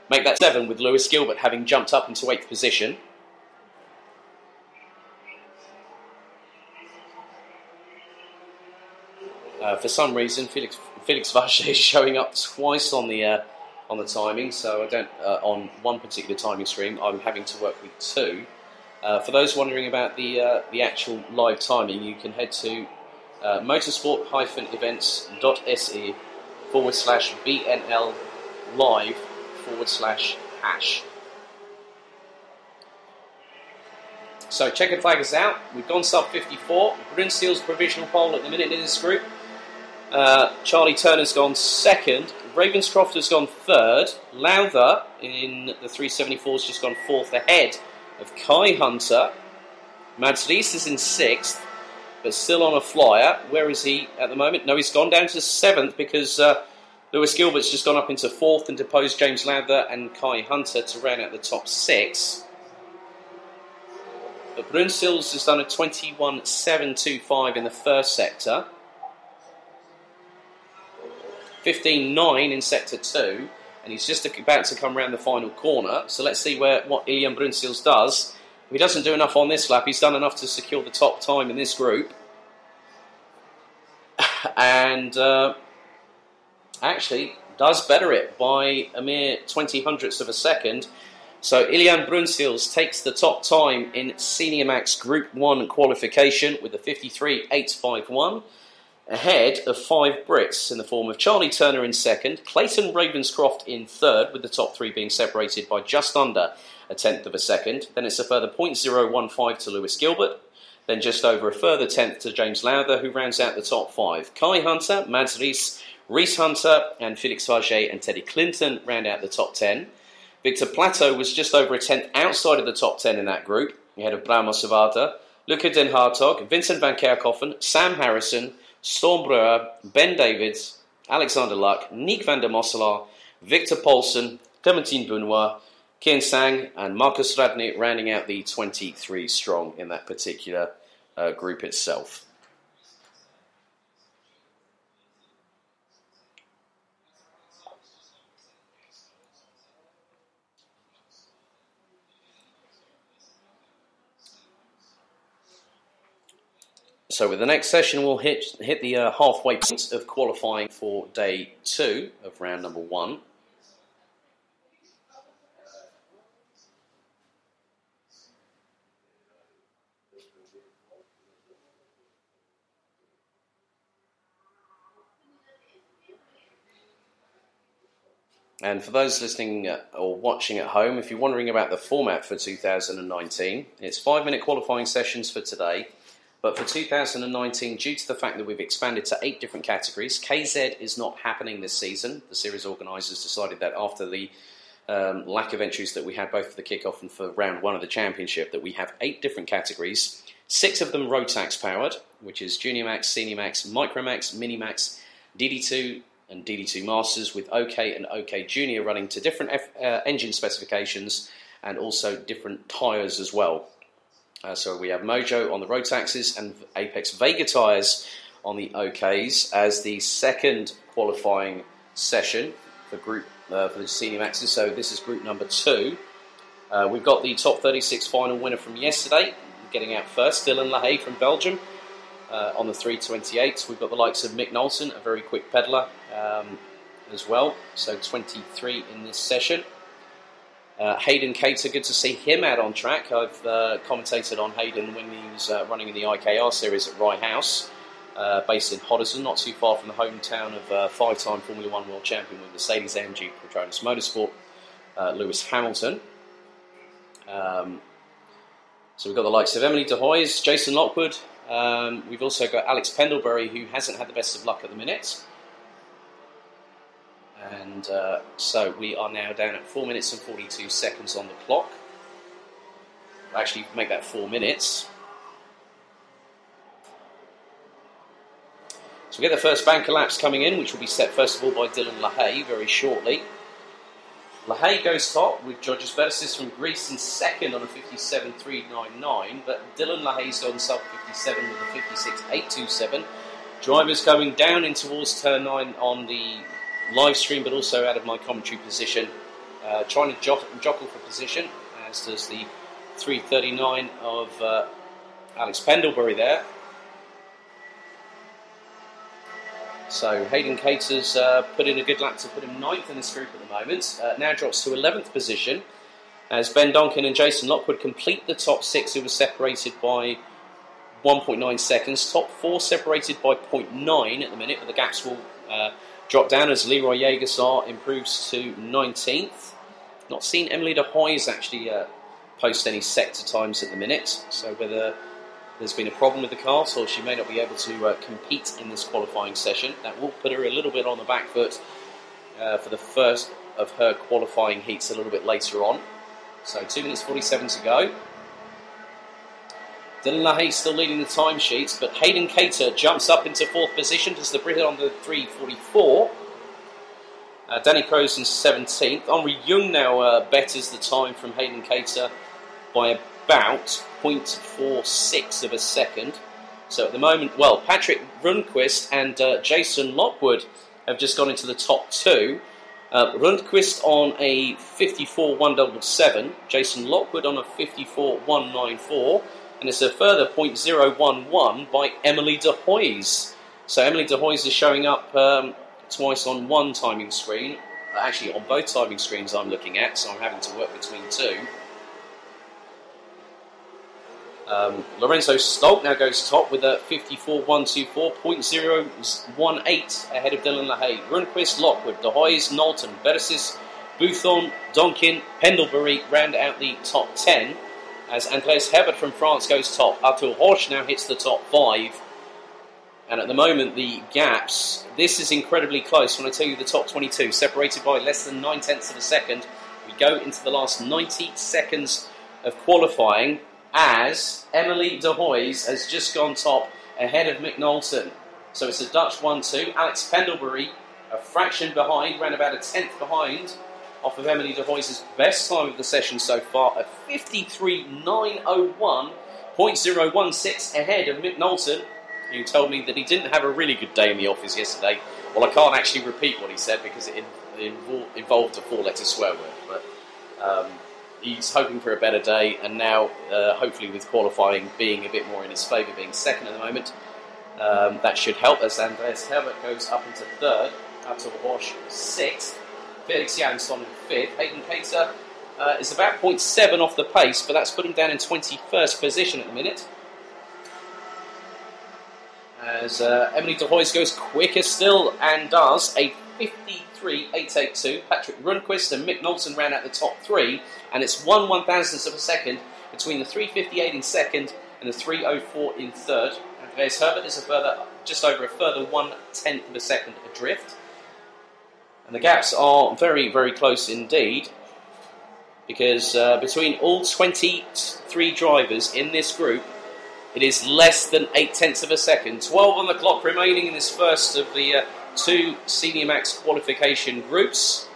make that 7 with Lewis Gilbert having jumped up into 8th position. For some reason, Felix Vacher is showing up twice on the timing, so I don't on one particular timing stream. I'm having to work with 2. For those wondering about the actual live timing, you can head to motorsport-events.se/BNL live/#. So checkered flag is out. We've gone sub 54. Brunsteel's provisional pole at the minute in this group. Charlie Turner's gone 2nd. Ravenscroft has gone 3rd. Lowther in the 374 has just gone 4th ahead of Kai Hunter. Mads Rees is in 6th, but still on a flyer. Where is he at the moment? No, he's gone down to 7th because Lewis Gilbert's just gone up into 4th and deposed James Lowther and Kai Hunter to round out the top 6. But Brunsteel's has done a 21.725 in the first sector. 15.9 in sector 2, and he's just about to come round the final corner. So let's see what Iljan Brunsteels does. If he doesn't do enough on this lap, he's done enough to secure the top time in this group. And actually does better it by a mere 20 hundredths of a second. So Iljan Brunsteels takes the top time in Senior Max Group 1 qualification with a 53.851. Ahead of 5 Brits in the form of Charlie Turner in 2nd, Clayton Ravenscroft in 3rd, with the top 3 being separated by just under a 1/10 of a second. Then it's a further 0.015 to Lewis Gilbert, then just over a further 1/10 to James Lowther, who rounds out the top 5. Kai Hunter, Mads Rees, Rees Hunter, and Felix Vacher and Teddy Clinton round out the top 10. Victor Plateau was just over a 1/10 outside of the top 10 in that group, ahead of Brahma Savada, Luca Den Hartog, Vincent van Kerkhoffen, Sam Harrison, Storm Breuer, Ben Davids, Alexander Luck, Nick van der Mosselaar, Victor Paulsen, Clementine Benoit, Kian Sang, and Marcus Radney rounding out the 23 strong in that particular group itself. So with the next session, we'll hit the halfway point of qualifying for day 2 of round number 1. And for those listening or watching at home, if you're wondering about the format for 2019, it's 5-minute qualifying sessions for today. But for 2019, due to the fact that we've expanded to 8 different categories, KZ is not happening this season. The series organisers decided that after the lack of entries that we had both for the kickoff and for round 1 of the championship, that we have 8 different categories, 6 of them Rotax powered, which is Junior Max, Senior Max, Micro Max, Mini Max, DD2 and DD2 Masters, with OK and OK Junior running to different engine specifications and also different tyres as well. So we have Mojo on the Rotaxes and Apex Vega tyres on the OKs as the second qualifying session for the Senior Maxes. So this is group number 2. We've got the top 36 final winner from yesterday, getting out first, Dylan Lahaye from Belgium on the 328. We've got the likes of Mick Knowlton, a very quick peddler as well. So 23 in this session. Hayden Cater, good to see him out on track. I've commentated on Hayden when he was running in the IKR series at Rye House, based in Hoddesdon, not too far from the hometown of 5-time Formula 1 world champion with Mercedes-AMG Petronas Motorsport, Lewis Hamilton. So we've got the likes of Emily De Hoys, Jason Lockwood. We've also got Alex Pendlebury, who hasn't had the best of luck at the minute. And so we are now down at 4 minutes and 42 seconds on the clock. We'll actually make that 4 minutes. So we get the first banker laps coming in, which will be set first of all by Dylan Lahaye very shortly. Lahaye goes top with Georgios Bersis from Greece in second on a 57.399, but Dylan Lahaye's gone sub 57 with a 56.827. Drivers coming down in towards turn 9 on the live stream, but also out of my commentary position trying to jockle for position, as does the 3:39 of Alex Pendlebury there. So Hayden Cater's put in a good lap to put him 9th in this group at the moment. Now drops to 11th position as Ben Donkin and Jason Lockwood complete the top 6, who were separated by 1.9 seconds. Top 4 separated by 0.9 at the minute, but the gaps will drop down as Leroy Jägersar improves to 19th. Not seen Emily de Hoys actually post any sector times at the minute, so whether there's been a problem with the car, so she may not be able to compete in this qualifying session. That will put her a little bit on the back foot for the first of her qualifying heats a little bit later on. So 2 minutes 47 to go. Dylan LaHaye still leading the timesheets, but Hayden Cater jumps up into 4th position, does the Brit on the 3:44. Danny Crow's in 17th. Henri Young now betters the time from Hayden Cater by about 0.46 of a second. So at the moment, well, Patrick Rundqvist and Jason Lockwood have just gone into the top 2. Rundqvist on a 54.177, Jason Lockwood on a 54.194, and it's a further 0.011 by Emily de Hoys. So Emily de Hoys is showing up twice on one timing screen, actually on both timing screens I'm looking at, so I'm having to work between 2. Lorenzo Stolk now goes top with a 54.124, 0.018 ahead of Dylan LaHaye. Rundqvist, Lockwood, De Hoys, Knowlton, Bersis, Buthon, Donkin, Pendlebury round out the top 10 as Andreas Herbert from France goes top. Arthur Horsch now hits the top 5. And at the moment, the gaps, this is incredibly close. When I tell you the top 22, separated by less than 9/10 of a second, we go into the last 90 seconds of qualifying as Emily de Hoys has just gone top ahead of Mick Knowlton. So it's a Dutch 1-2. Alex Pendlebury, a fraction behind, ran about a 10th behind off of Emily de Hoys' best time of the session so far, a 53.901, 0.016 ahead of Mick Knowlton, who told me that he didn't have a really good day in the office yesterday. Well, I can't actually repeat what he said because it involved a 4-letter swear word, but he's hoping for a better day, and now hopefully with qualifying being a bit more in his favour, being second at the moment, that should help as Andreas Herbert goes up into 3rd, Arthur Horsch 6th, Felix Jansson in 5th, Hayden Cater is about 0.7 off the pace, but that's put him down in 21st position at the minute. As Emily de Hoys goes quicker still and does a 53.882. Patrick Rundqvist and Mick Knowlton ran out the top 3, and it's 1/1000th of a second between the 3:58 in 2nd and the 3:04 in 3rd. Andreas Herbert is just over a further 1/10 of a second adrift. And the gaps are very, very close indeed, because between all 23 drivers in this group, it is less than 0.8 of a second. 12 on the clock remaining in this first of the 2 Senior Max qualification groups.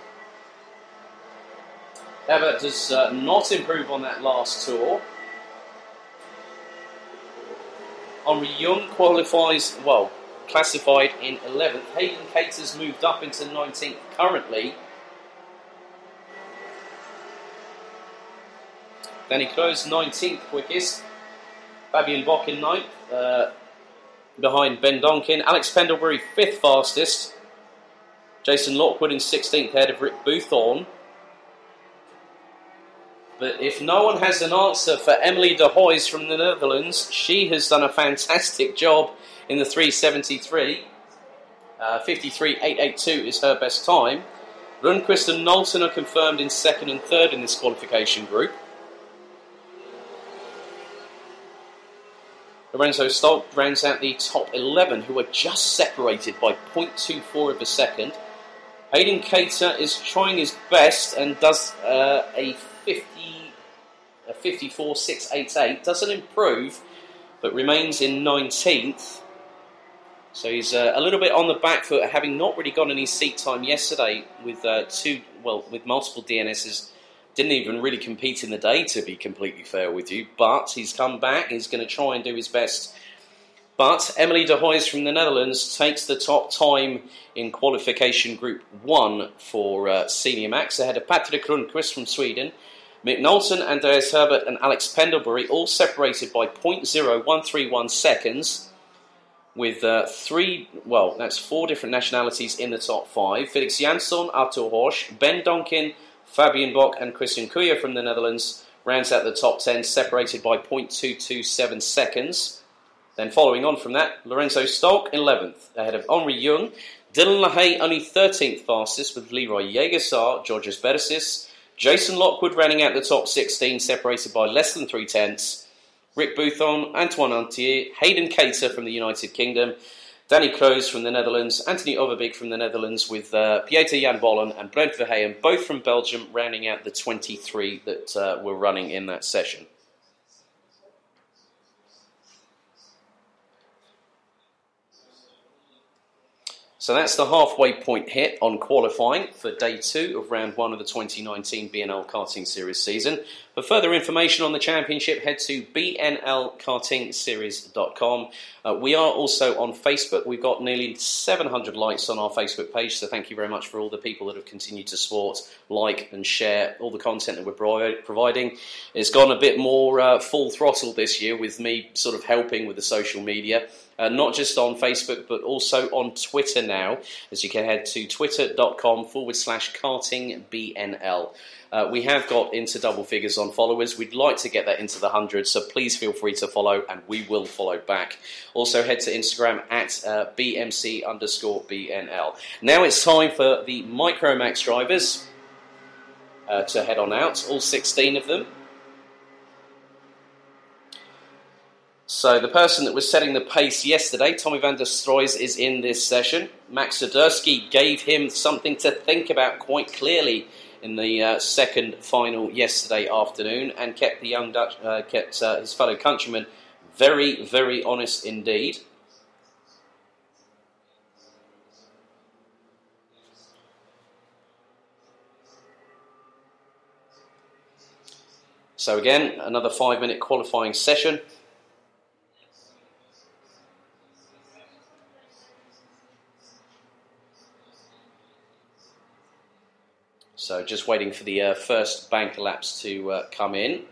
Herbert does not improve on that last tour. Henri Young classified in 11th. Hayden Cater's moved up into 19th currently. Danny Crow's 19th quickest. Fabian Bock in 9th, behind Ben Donkin. Alex Pendlebury 5th fastest. Jason Lockwood in 16th ahead of Rick Buthorn. But if no one has an answer for Emily de Hoys from the Netherlands, she has done a fantastic job in the 3:73. 53.882 is her best time. Rundqvist and Knowlton are confirmed in 2nd and 3rd in this qualification group. Lorenzo Stolk rounds out the top 11, who are just separated by 0.24 of a second. Hayden Cater is trying his best and does a 54.688. Doesn't improve, but remains in 19th. So he's a little bit on the back foot, having not really got any seat time yesterday with with multiple DNSs. Didn't even really compete in the day, to be completely fair with you, but he's come back. He's going to try and do his best But Emily de Hoijs from the Netherlands takes the top time in qualification Group 1 for Senior Max, ahead of Patrick Rundqvist from Sweden. Mick Knowlton, Andreas Herbert and Alex Pendlebury all separated by 0.0131 seconds, with that's 4 different nationalities in the top 5. Felix Jansson, Arthur Horsch, Ben Donkin, Fabian Bock and Christian Kuya from the Netherlands rounds out the top 10, separated by 0.227 seconds. Then following on from that, Lorenzo Stolk in 11th, ahead of Henri Jung. Dylan LaHaye only 13th fastest, with Leroy Jägersar, Georges Bersis, Jason Lockwood rounding out the top 16, separated by less than 3 tenths. Rick Bouthon, Antoine Antier, Hayden Cater from the United Kingdom, Danny Kroes from the Netherlands, Anthony Overbeek from the Netherlands, with Pieter Jan Bollen and Brent Verheyen, both from Belgium, rounding out the 23 that were running in that session. So that's the halfway point hit on qualifying for day 2 of round 1 of the 2019 BNL Karting Series season. For further information on the championship, head to bnlkartingseries.com. We are also on Facebook. We've got nearly 700 likes on our Facebook page, so thank you very much for all the people that have continued to support, like and share all the content that we're providing. It's gone a bit more full throttle this year, with me sort of helping with the social media. Not just on Facebook, but also on Twitter now, as you can head to twitter.com/kartingbnl. We have got into double figures on followers. We'd like to get that into the hundreds, so please feel free to follow, and we will follow back. Also head to Instagram at BMC_BNL. Now it's time for the Micromax drivers to head on out, all 16 of them. So the person that was setting the pace yesterday, Tommy van der Stroys, is in this session. Max Swiderski gave him something to think about quite clearly in the second final yesterday afternoon, and kept the young Dutch, his fellow countrymen very, very honest indeed. So again, another 5-minute qualifying session. So just waiting for the first banker laps to come in.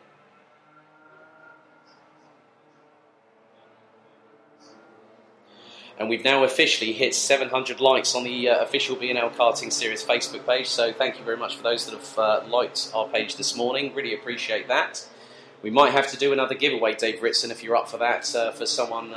And we've now officially hit 700 likes on the official BNL Karting Series Facebook page. So thank you very much for those that have liked our page this morning. Really appreciate that. We might have to do another giveaway, Dave Ritson, if you're up for that, for someone,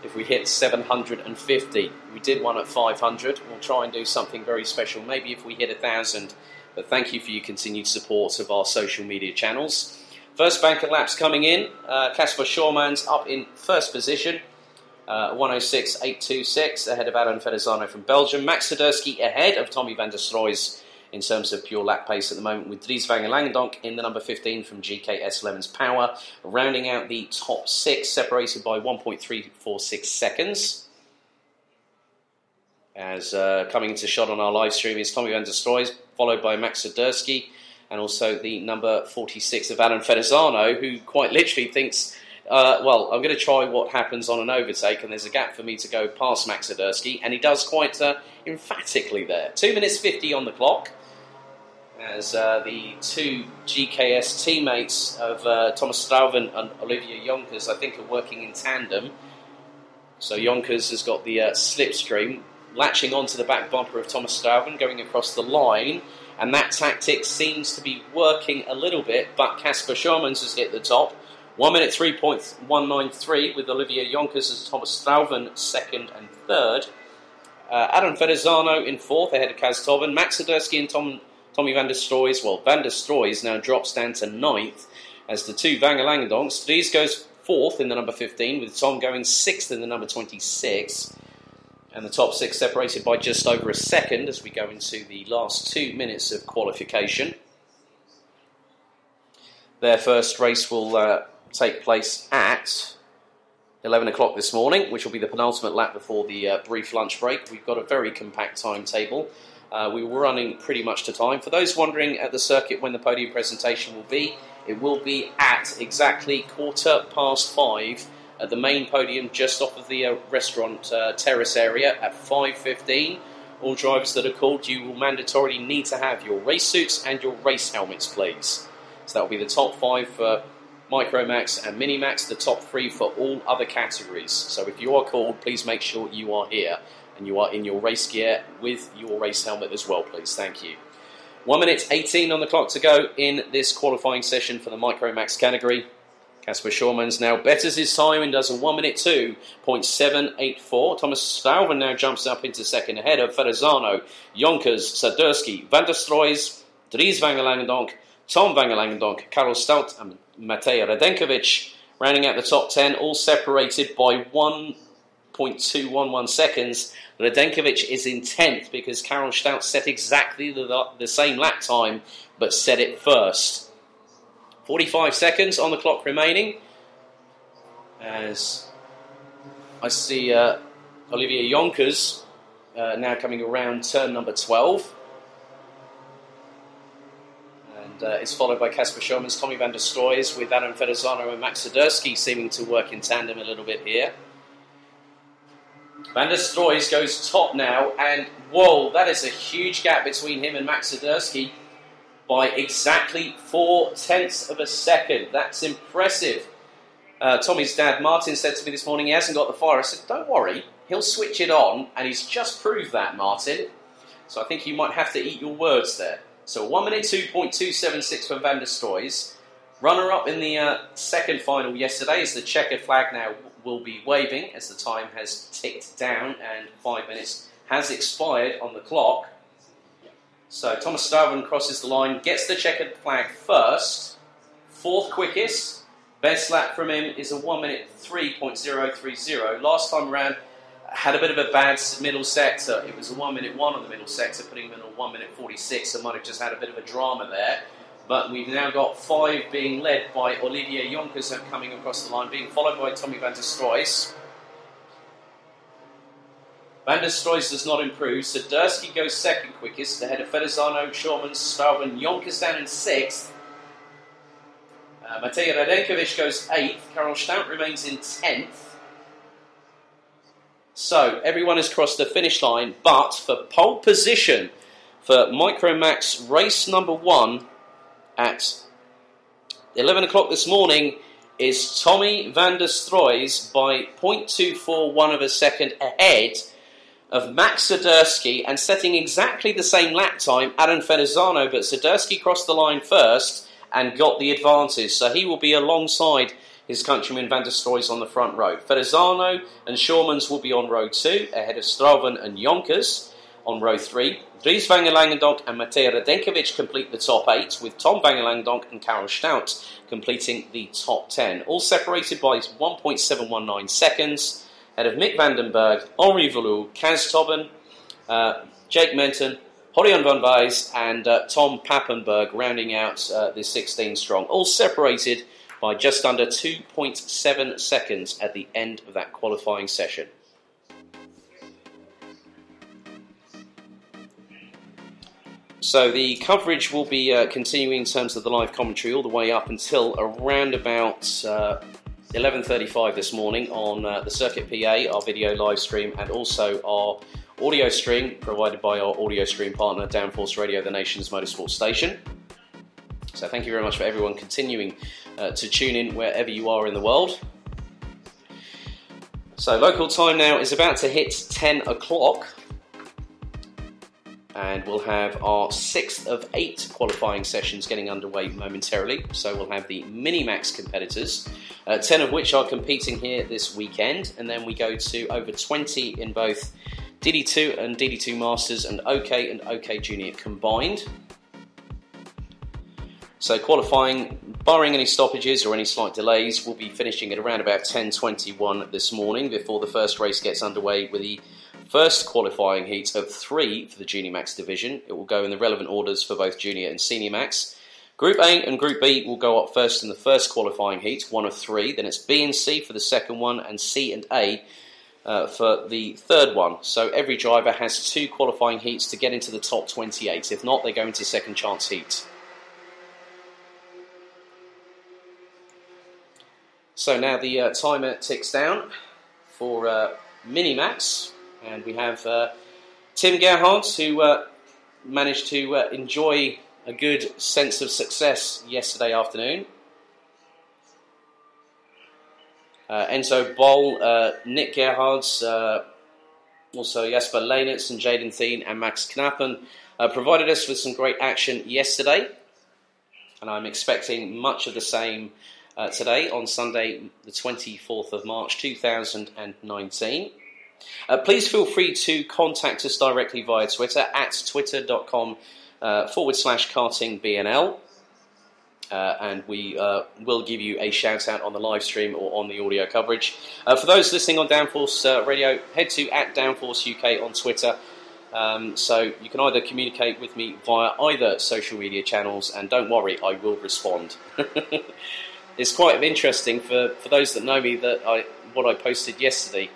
if we hit 750. We did one at 500. We'll try and do something very special, maybe if we hit 1,000. But thank you for your continued support of our social media channels. First banker laps coming in. Casper Schormans up in first position. 106.826 ahead of Adam Fedezano from Belgium. Max Swiderski ahead of Tommy van der Stroys in terms of pure lap pace at the moment, with Dries van Langendonk in the number 15 from GKS Lemons Power, rounding out the top 6, separated by 1.346 seconds. As coming into shot on our live stream is Tommy van der Stroys, followed by Max Swiderski, and also the number 46 of Adam Fedezano, who quite literally thinks, well, I'm going to try what happens on an overtake, and there's a gap for me to go past Max Swiderski, and he does quite emphatically there. 2 minutes 50 on the clock, as the two GKS teammates of Thomas Strouven and Olivier Jonkers, I think, are working in tandem. So Jonkers has got the slipstream, latching onto the back bumper of Thomas Strouven, going across the line, and that tactic seems to be working a little bit, but Casper Schormans has hit the top. 1 minute 3.193 with Olivier Jonkers as Thomas Strouven second and third. Adam Fedezano in fourth ahead of Kaz Tobin. Max Swiderski and Tommy van der Stroys. Well, van der Stroys now drops down to ninth as the two Van Langendonks. Dries goes fourth in the number 15, with Tom going sixth in the number 26. And the top 6 separated by just over a second as we go into the last 2 minutes of qualification. Their first race will take place at 11 o'clock this morning, which will be the penultimate lap before the brief lunch break. We've got a very compact timetable. We were running pretty much to time. For those wondering at the circuit when the podium presentation will be, it will be at exactly 5:15 at the main podium just off of the restaurant terrace area at 5:15. All drivers that are called, you will mandatorily need to have your race suits and your race helmets, please. So that will be the top 5 for Micromax and Minimax, the top 3 for all other categories. So if you are called, please make sure you are here and you are in your race gear with your race helmet as well, please. Thank you. 1 minute 18 on the clock to go in this qualifying session for the Micromax category. Casper Schormans now betters his time and does a 1 minute 2.784. Thomas Stuyven now jumps up into second ahead of Ferrazano, Jonkers, Sadurski, Van der Stroys, Dries van der Langendonk, Tom van der Langendonk, Karel Stout and Matej Radenkovic rounding out the top 10, all separated by 1.211 seconds. Radenkovic is in 10th because Karel Stout set exactly the same lap time but set it first. 45 seconds on the clock remaining as I see Olivier Jonkers now coming around turn number 12. And it's followed by Casper Schormans, Tommy van der Stroys with Adam Ferrazano and Max Sadurski seeming to work in tandem a little bit here. Van der Stroys goes top now, and whoa, that is a huge gap between him and Max Sadurski by exactly 0.4 of a second. That's impressive. Tommy's dad, Martin, said to me this morning he hasn't got the fire. I said, don't worry, he'll switch it on, and he's just proved that, Martin. So I think you might have to eat your words there. So 1 minute 2.276 for Van der Stroys. Runner-up in the second final yesterday is the checkered flag now will be waving as the time has ticked down and 5 minutes has expired on the clock. So Thomas Stuyven crosses the line, gets the checkered flag first, 4th quickest. Best lap from him is a 1 minute 3.030. Last time around, had a bit of a bad middle sector. It was a 1 minute 1 on the middle sector, putting him in a 1 minute 46. So might have just had a bit of a drama there. But we've now got 5 being led by Olivier Jonkers coming across the line, being followed by Tommy van der Stroys. Van der Stroys does not improve. Sadurski goes second quickest, ahead of Ferrazano, Schormans, Stuyven, Jonkers down in 6th. Matej Radenkovic goes 8th. Karel Stout remains in 10th. So, everyone has crossed the finish line, but for pole position for Micromax race number 1 at 11 o'clock this morning is Tommy van der Stroys by 0.241 of a second ahead of Max Sadurski and setting exactly the same lap time, Adam Ferrazano, but Sadurski crossed the line first and got the advantage, so he will be alongside his countryman Van der Stroys on the front row. Ferrazano and Schormans will be on row 2, ahead of Stuyven and Jonkers on row 3. Dries van der Langendonk and Matej Radenkovic complete the top 8, with Tom van der Langendonk and Karel Stout completing the top 10, all separated by 1.719 seconds, ahead of Mick Vandenberg, Henri Verloo, Kaz Tobben, Jake Menton, Horion van Wijs and Tom Pappenberg rounding out the 16 strong, all separated by just under 2.7 seconds at the end of that qualifying session. So the coverage will be continuing in terms of the live commentary all the way up until around about 11:35 this morning on the Circuit PA, our video live stream, and also our audio stream provided by our audio stream partner Downforce Radio, the nation's motorsport station. So thank you very much for everyone continuing to tune in wherever you are in the world. So local time now is about to hit 10 o'clock. And we'll have our 6th of 8 qualifying sessions getting underway momentarily. So we'll have the Minimax competitors, 10 of which are competing here this weekend. And then we go to over 20 in both DD2 and DD2 Masters and OK and OK Junior combined. So qualifying, barring any stoppages or any slight delays, will be finishing at around about 10:21 this morning before the first race gets underway with the first qualifying heat of 3 for the Junior Max division. It will go in the relevant orders for both Junior and Senior Max. Group A and Group B will go up first in the first qualifying heat, 1 of 3. Then it's B and C for the second one, and C and A for the third one. So every driver has 2 qualifying heats to get into the top 28. If not, they go into second chance heat. So now the timer ticks down for Minimax, and we have Tim Gerhardt, who managed to enjoy a good sense of success yesterday afternoon. Enzo Boll, Nick Gerhardt, also Jasper Leinitz and Jaden Thien and Max Knappen provided us with some great action yesterday, and I'm expecting much of the same today on Sunday the 24th of March 2019. Please feel free to contact us directly via Twitter at twitter.com/kartingbnl. And we will give you a shout out on the live stream or on the audio coverage. For those listening on Downforce Radio, head to @Downforce UK on Twitter. So you can either communicate with me via either social media channels, and don't worry, I will respond. It's quite interesting for those that know me that what I posted yesterday.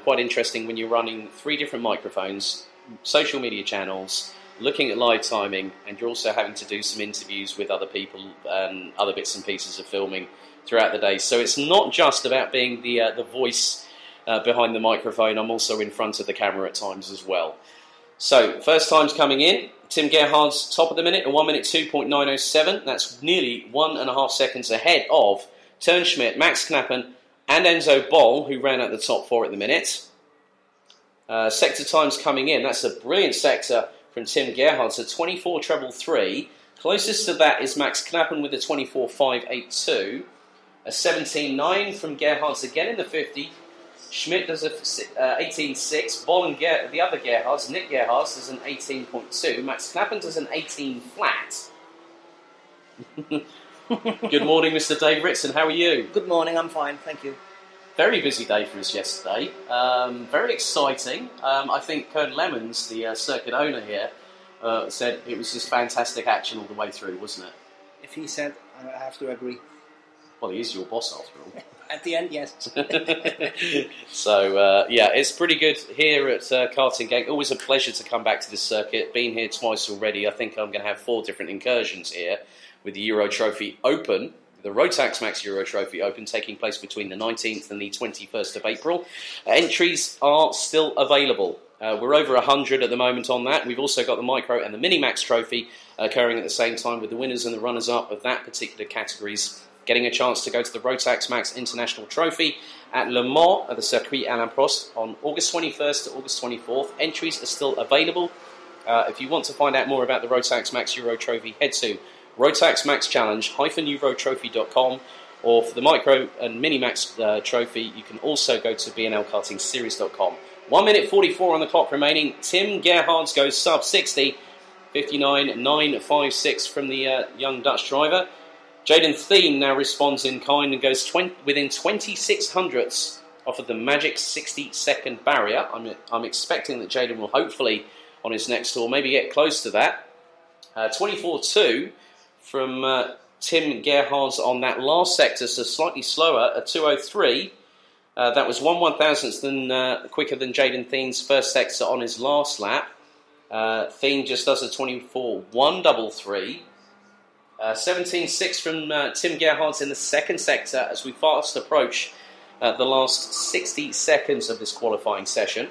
Quite interesting when you're running 3 different microphones, social media channels, looking at live timing, and you're also having to do some interviews with other people and other bits and pieces of filming throughout the day. So it's not just about being the voice behind the microphone. I'm also in front of the camera at times as well. So first times coming in, Tim Gerhardt's top of the minute, a 1 minute 2.907. That's nearly 1.5 seconds ahead of Turnschmidt, Max Knappen, and Enzo Boll, who ran at the top 4 at the minute. Sector times coming in, that's a brilliant sector from Tim Gerhardt, a 24.333. Closest to that is Max Knappen with a 24.582. A 17.9 from Gerhardt again in the 50. Schmidt does a 18.6. Boll and the other Gerhardt, Nick Gerhardt, does an 18.2. Max Knappen does an 18 flat. Good morning, Mr. Dave Ritson. How are you? Good morning, I'm fine, thank you. Very busy day for us yesterday. Very exciting. I think Kern Lemons, the circuit owner here, said it was just fantastic action all the way through, wasn't it? If he said, I have to agree. Well, he is your boss after all. At the end, yes. So, yeah, it's pretty good here at Karting Genk. Always a pleasure to come back to this circuit. Been here twice already. I think I'm going to have 4 different incursions here with the Euro Trophy Open. The Rotax Max Euro Trophy Open taking place between the 19th and the 21st of April. Entries are still available. We're over 100 at the moment on that. We've also got the Micro and the Mini Max Trophy occurring at the same time, with the winners and the runners-up of that particular categories getting a chance to go to the Rotax Max International Trophy at Le Mans at the Circuit Alain Prost on August 21st to August 24th. Entries are still available. If you want to find out more about the Rotax Max Euro Trophy, head to Rotax Max Challenge-eurotrophy.com, or for the Micro and Mini Max Trophy, you can also go to BNL-kartingseries.com. 1 minute 44 on the clock remaining. Tim Gerhardt goes sub 60, 59.956 from the young Dutch driver. Jaden Thien now responds in kind and goes within 26 hundredths off of the magic 60-second barrier. I'm expecting that Jaden will hopefully, on his next tour, maybe get close to that. 24.2 from Tim Gerhardt on that last sector, so slightly slower, a 2.03. That was 1/1000th quicker than Jaden Thien's first sector on his last lap. Thien just does a 24.133. 17.6 from Tim Gerhardt in the second sector as we fast approach the last 60 seconds of this qualifying session.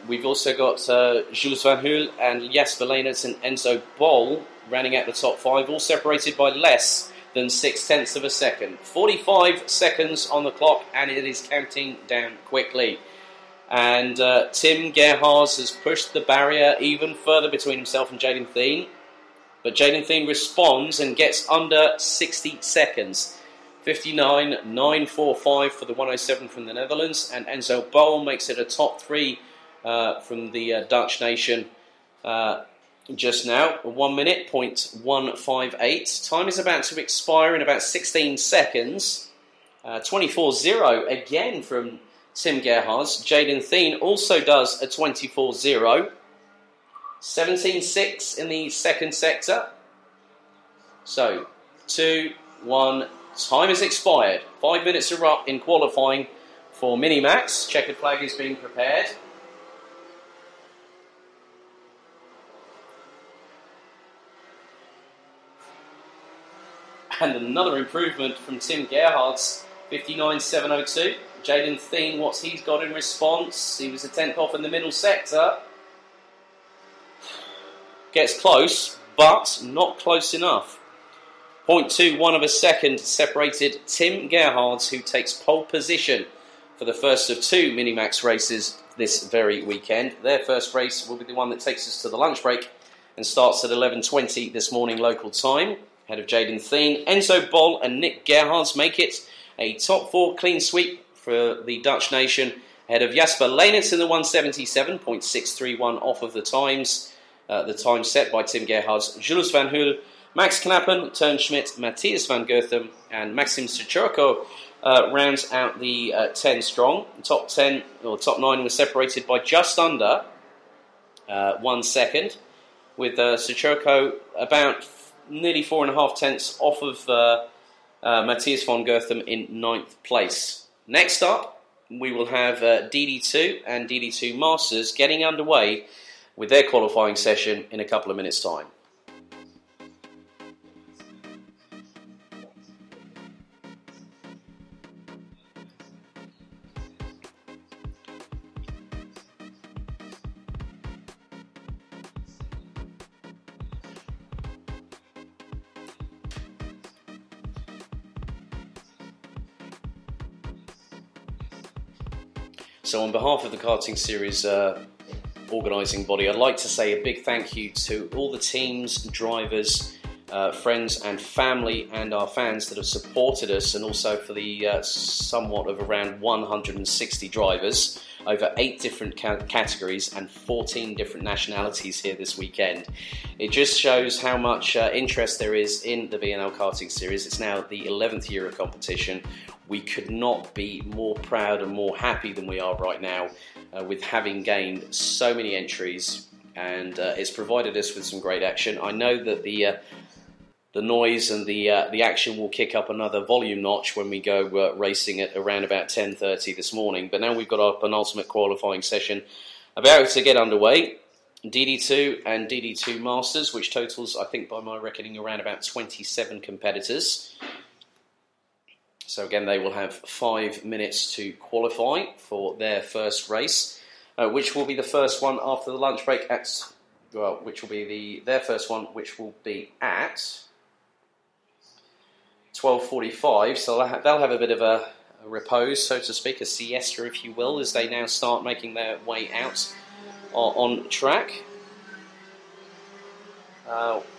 We've also got Jules Van Hoel and Jasper Leinitz and Enzo Boll running at the top 5, all separated by less than 0.6 of a second. 45 seconds on the clock, and it is counting down quickly. And Tim Gerhardt has pushed the barrier even further between himself and Jaden Thien. But Jaden Thien responds and gets under 60 seconds. 59.945 for the 107 from the Netherlands. And Enzo Boll makes it a top 3 from the Dutch nation just now. 1 minute, 0.158. Time is about to expire in about 16 seconds. 24.0 again from Tim Gerhardt. Jaden Thien also does a 24.0. 17.6 in the second sector. So, 2, 1, time has expired. 5 minutes are up in qualifying for Minimax. Checkered flag is being prepared. And another improvement from Tim Gerhardt's 59.702. Jaden Thien, what's he's got in response? He was a 10th off in the middle sector. Gets close, but not close enough. 0.21 of a second separated Tim Gerhardt, who takes pole position for the first of two Minimax races this very weekend. Their first race will be the one that takes us to the lunch break and starts at 11:20 this morning local time. Ahead of Jaden Thien, Enzo Bol and Nick Gerhardt make it a top four clean sweep for the Dutch nation. Ahead of Jasper Leenitz in the 177.631 off of the times. The time set by Tim Gerhardt, Jules Van Hul, Max Knappen, Tern Schmidt, Matthias van Goethem and Maxim Sichurko rounds out the 10 strong. Top 10 or top 9 was separated by just under 1 second, with Sichurko about nearly 4.5 tenths off of Matthias van Goethem in 9th place. Next up, we will have DD2 and DD2 Masters getting underway with their qualifying session in a couple of minutes' time. So on behalf of the Karting Series organising body, I'd like to say a big thank you to all the teams, drivers, friends and family and our fans that have supported us, and also for the somewhat of around 160 drivers over 8 different categories and 14 different nationalities here this weekend. It just shows how much interest there is in the BNL Karting Series. It's now the 11th year of competition. We could not be more proud and more happy than we are right now with having gained so many entries, and it's provided us with some great action. I know that the noise and the action will kick up another volume notch when we go racing at around about 10:30 this morning. But now we've got our penultimate qualifying session about to get underway. DD2 and DD2 Masters, which totals, I think by my reckoning, around about 27 competitors. So again, they will have 5 minutes to qualify for their first race, which will be the first one after the lunch break at, well, which will be their first one, which will be at 12:45. So they'll have a bit of a repose, so to speak, a siesta, if you will, as they now start making their way out on track.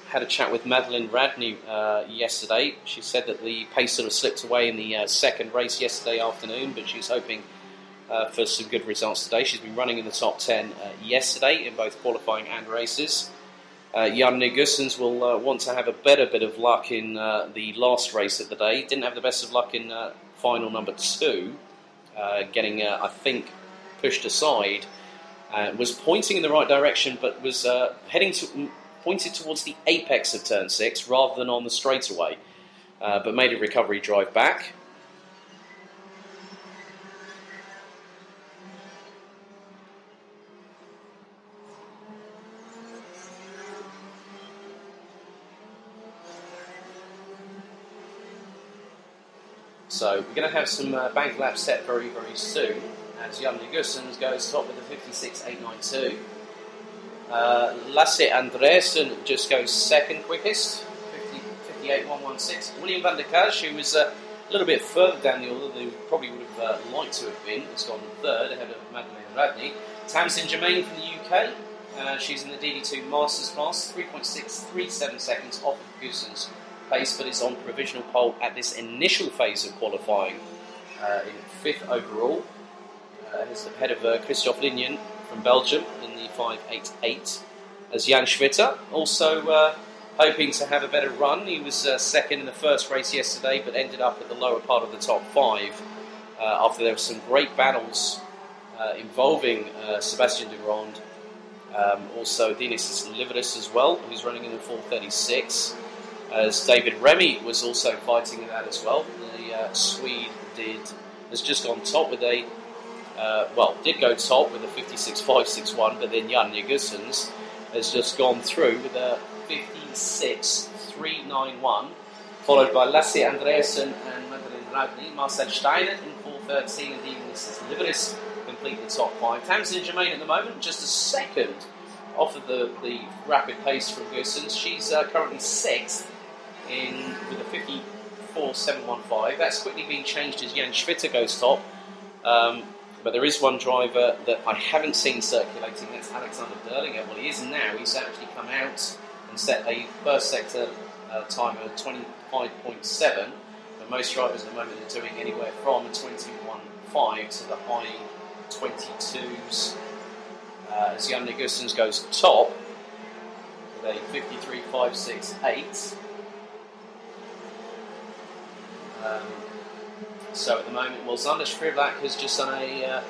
Had a chat with Madeleine Radney yesterday. She said that the pace sort of slipped away in the second race yesterday afternoon, but she's hoping for some good results today. She's been running in the top 10 yesterday in both qualifying and races. Jan Negussens will want to have a better bit of luck in the last race of the day. Didn't have the best of luck in final number 2, getting, I think, pushed aside. Was pointing in the right direction, but was pointed towards the apex of turn 6 rather than on the straightaway, but made a recovery drive back. So we're going to have some bank laps set very, very soon, as Jan Negussens goes top with a 56.892. Lasse Andresen just goes second quickest, 58.116. William van der Kaj, who was a little bit further down the order than he probably would have liked to have been, has gone third ahead of Madeleine Radney. Tamsin Germain from the UK, she's in the DD2 Masters class, 3.637 seconds off of Goosen's pace, but is on provisional pole at this initial phase of qualifying in 5th overall. Ahead of Christophe Lignon from Belgium in the 5.88, as Jan Schwitter, also hoping to have a better run. He was second in the first race yesterday, but ended up at the lower part of the top 5 after there were some great battles involving Sebastian Durand, also Dinis Liveris as well, who's running in the 4.36, as David Remy was also fighting in that as well. The Swede has just gone top with a did go top with a 56.561, but then Jan Negussens has just gone through with a 56.391 followed by Lasse Andreasen and Madeleine Radny. Marcel Steiner in 4.13 and even Mrs. Liveris complete the top 5. Tamsin and Germain at the moment, just a second off of the rapid pace from Goossens. She's currently 6th with a 54.715. That's quickly being changed as Jan Schwitter goes top. But there is one driver that I haven't seen circulating, that's Alexander Derlinger. Well, he is now. He's actually come out and set a first sector time of 25.7. But most drivers at the moment are doing anywhere from 21.5 to the high 22s. As Jan Goossens goes top with a 53.568. So at the moment, well, Zander Scriblak has just done a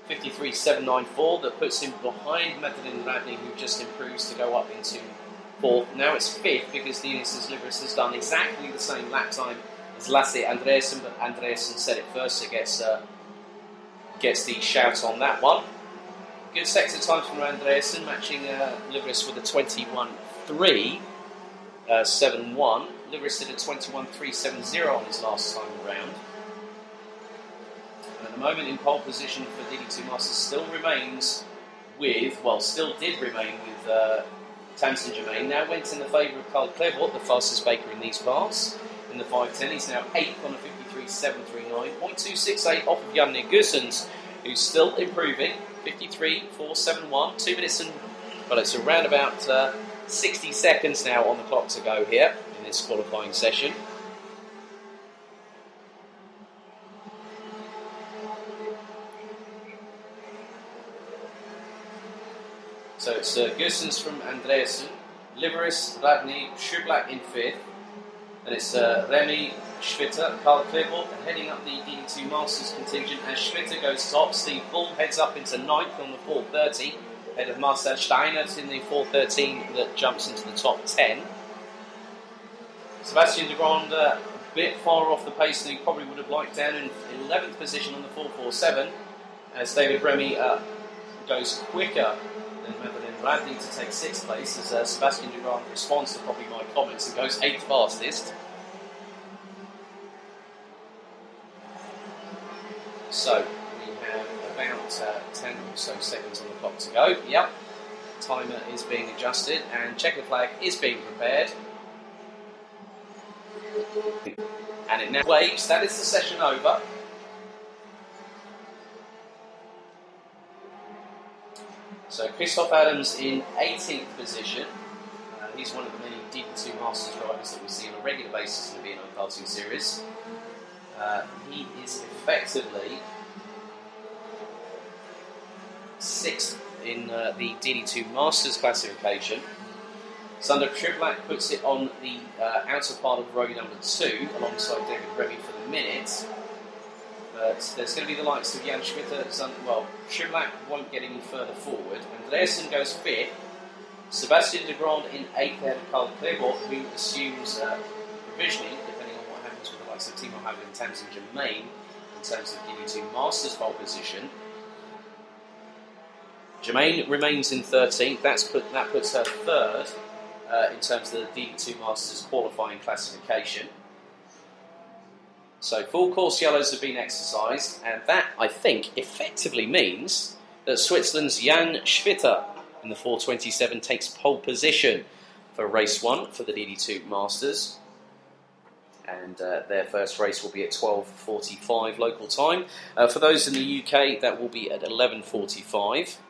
53.794 that puts him behind Madeleine Radny, who just improves to go up into 4th. Now it's 5th because Dionysius Liveris has done exactly the same lap time as Lasse Andreasen, but Andreasen said it first, so gets the shout on that one. Good sector times from Andreasen, matching Liveris with a 21.371. Liveris did a 21.370 on his last time around. And at the moment in pole position for DD2 Masters still did remain with Tamsin Germain. Now went in the favour of Carl Clairvaux, the fastest baker in these parts, in the 5.10. He's now 8th on a 53.739, 0.268 off of Jan Goossens, who's still improving, 53.471, 2 minutes and, well, it's around about 60 seconds now on the clock to go here in this qualifying session. So it's Goossens from Andreasen, Liveris, Radny, Schublak in 5th, and it's Remy, Schwitter, Karl Clairvaux heading up the DD2 Masters contingent as Schwitter goes top. Steve Bull heads up into 9th on the 4.30, ahead of Marcel Steinert in the 4.13 that jumps into the top 10. Sebastian de Grande a bit far off the pace than he probably would have liked, down in 11th position on the 4.47, as David Remy goes quicker than Madeleine Radny to take 6th place, as Sebastian de Grande responds to probably my comments and goes 8th fastest. So we have about 10 or so seconds on the clock to go. Yep, timer is being adjusted and checker flag is being prepared. And it now waves. That is the session over. So Christoph Adams in 18th position. He's one of the many DD2 Masters drivers that we see on a regular basis in the BNL Karting Series. He is effectively 6th in the DD2 Masters classification. Sander Schublak puts it on the outer part of row number 2 alongside David Remy for the minute. But there's going to be the likes of Jan Schwitter. Schublak won't get any further forward. Andreasen goes 5th. Sebastian de Grande in 8th ahead of Karl Clairvaux, who assumes provisioning, depending on what happens with the likes of Timo Hagen and Tamsin Germain in terms of DD2 Masters pole position. Germain remains in 13th. That puts her 3rd in terms of the DD2 Masters qualifying classification. So full course yellows have been exercised, and that, I think, effectively means that Switzerland's Jan Schwitter in the 4.27 takes pole position for race 1 for the DD2 Masters. And their first race will be at 12:45 local time. For those in the UK, that will be at 11:45.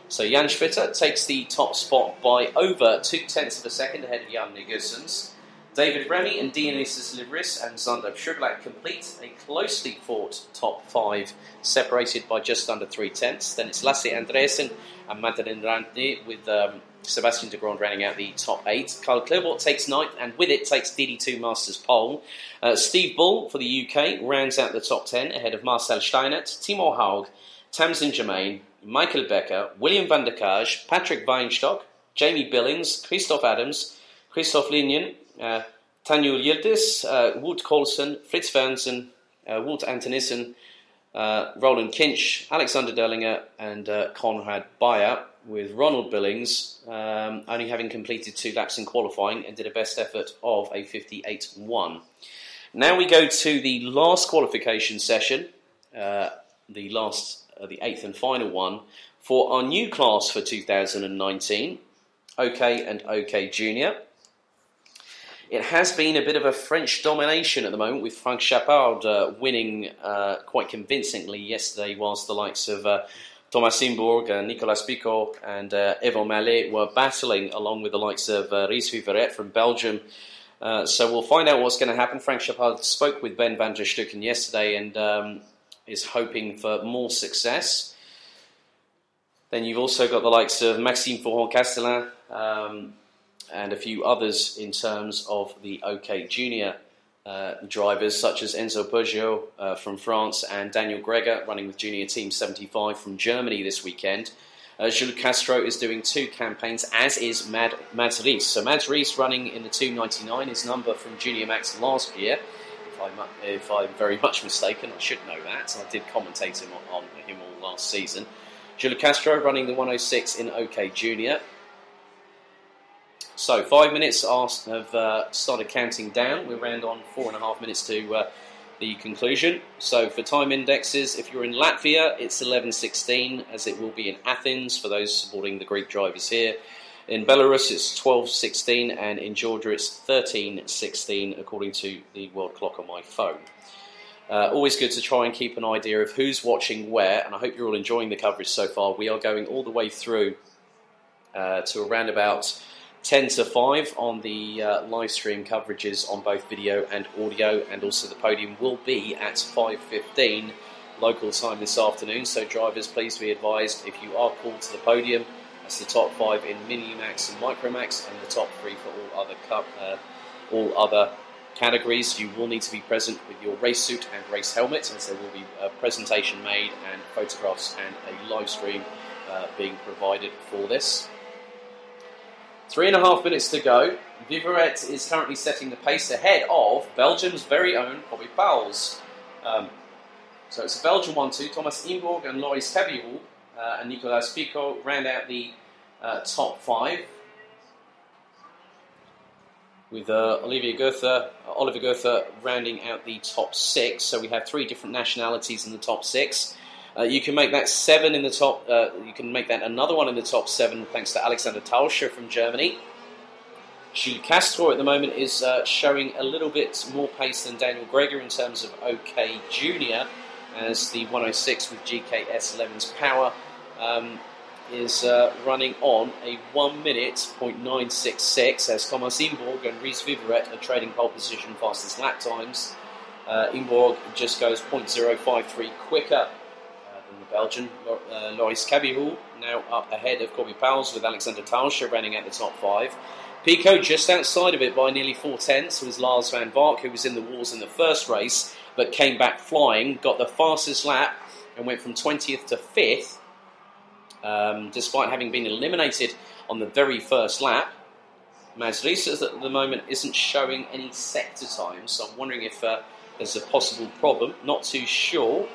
So Jan Schwitter takes the top spot by over 0.2 of a second ahead of Jan Goossens. David Remy and Dionysius Liveris and Zander Schublak complete a closely fought top 5, separated by just under 0.3. Then it's Lasse Andreasen and Madeleine Radny with Sebastian de Grande rounding out the top 8. Karl Clairvaux takes 9th and with it takes DD2 Masters pole. Steve Bull for the UK rounds out the top 10 ahead of Marcel Steinert, Timo Haug, Tamsin Germain, Michael Becker, William van der Kaj, Patrick Weinstock, Jamie Billings, Christoph Adams, Christoph Linjen, Tanjul Yildiz, Wout Colson, Fritz Wernsen, Wout Antonissen, Roland Kinch, Alexander Derlinger and Konrad Bayer. with Ronald Billings only having completed 2 laps in qualifying and did a best effort of a 58.1. Now we go to the last qualification session, the 8th and final one, for our new class for 2019, OK and OK Junior. It has been a bit of a French domination at the moment, with Frank Chappard winning quite convincingly yesterday, whilst the likes of Thomas Imburg, Nicolas Picot and Yvon Mallet were battling, along with the likes of Ries Viveret from Belgium. So we'll find out what's going to happen. Frank Chappard spoke with Ben van der Stucken yesterday and is hoping for more success. Then you've also got the likes of Maxime Fourron-Castellin and a few others in terms of the OK Junior drivers, such as Enzo Peugeot from France and Daniel Greger running with Junior Team 75 from Germany this weekend. Jules Castro is doing 2 campaigns, as is Mads Ries. So Mads Ries running in the 299, his number from Junior Max last year. If I'm very much mistaken, I should know that. I did commentate on him all last season. Jules Castro running the 106 in OK Junior. So 5 minutes have started counting down. We're around on 4.5 minutes to the conclusion. So for time indexes, if you're in Latvia, it's 11:16, as it will be in Athens for those supporting the Greek drivers here. In Belarus, it's 12:16, and in Georgia, it's 13:16, according to the world clock on my phone. Always good to try and keep an idea of who's watching where, and I hope you're all enjoying the coverage so far. We are going all the way through to around about 10 to 5 on the live stream coverages on both video and audio, and also the podium will be at 5:15 local time this afternoon. So drivers, please be advised, if you are called to the podium, that's the top 5 in Mini-Max and Micro-Max, and the top 3 for all other categories. You will need to be present with your race suit and race helmet, as there will be a presentation made and photographs and a live stream being provided for this. 3.5 minutes to go. Viveret is currently setting the pace ahead of Belgium's very own Bobby Pauwels. So it's a Belgian 1-2. Thomas Imburg and Loris Cabirou and Nicolas Picot round out the top 5. With Oliver Goethe rounding out the top 6. So we have 3 different nationalities in the top 6. You can make that 7 in the top. You can make that another one in the top 7 thanks to Alexander Tauscher from Germany. Jules Castro at the moment is showing a little bit more pace than Daniel Greger in terms of OK Junior, as the 106 with GKS11's power is running on a 1 minute .966, as Thomas Imburg and Ries Viveret are trading pole position fastest lap times. Imburg just goes .053 quicker the Belgian. Loris Cabirou now up ahead of Bobby Pauwels with Alexander Tauscher running at the top 5. Pico just outside of it by nearly 4/10 was Lars van Vark, who was in the wars in the first race but came back flying, got the fastest lap and went from 20th to 5th despite having been eliminated on the very first lap. Mads Ries at the moment isn't showing any sector times, so I'm wondering if there's a possible problem. Not too sure.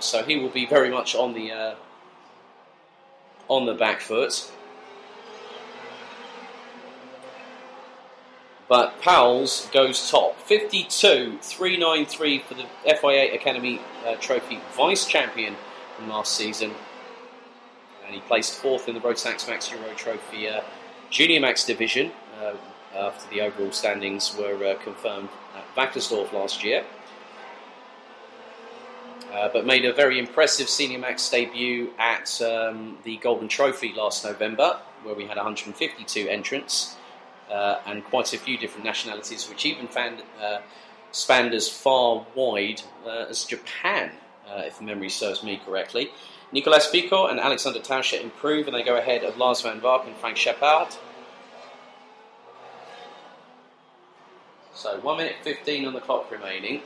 So he will be very much on the back foot. But Pauwels goes top. 52.393 for the FIA Academy Trophy Vice Champion from last season. And he placed 4th in the Rotax Max Euro Trophy Junior Max division after the overall standings were confirmed at Wackersdorf last year. But made a very impressive Senior Max debut at the Golden Trophy last November, where we had 152 entrants and quite a few different nationalities, which even spanned as far wide as Japan, if memory serves me correctly. Nicolas Picot and Alexander Tauscher improve, and they go ahead of Lars van Vark and Frank Chappard. So 1 minute 15 on the clock remaining.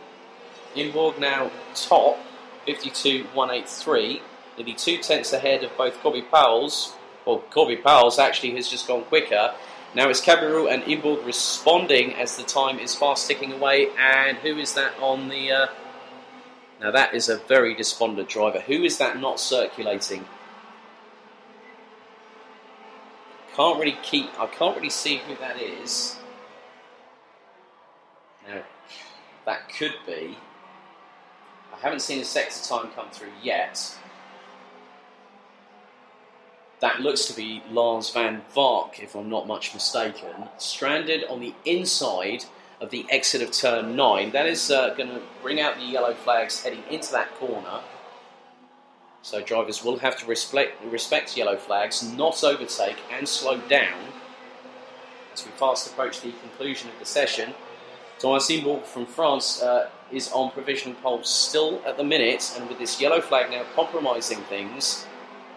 Imburg now top, 52.183, nearly 2/10 ahead of both Bobby Pauwels. Well, Bobby Pauwels actually has just gone quicker. Now it's Cabirou and Imburg responding as the time is fast ticking away. And who is that on the... Now that is a very despondent driver. Who is that not circulating? can't really see who that is. Now, that could be. I haven't seen a sector time come through yet. That looks to be Lars van Vark, if I'm not much mistaken, stranded on the inside of the exit of turn 9. That is going to bring out the yellow flags heading into that corner. So drivers will have to respect yellow flags, not overtake and slow down as we fast approach the conclusion of the session. Thomas Imborg from France is on provisional pole still at the minute, and with this yellow flag now compromising things,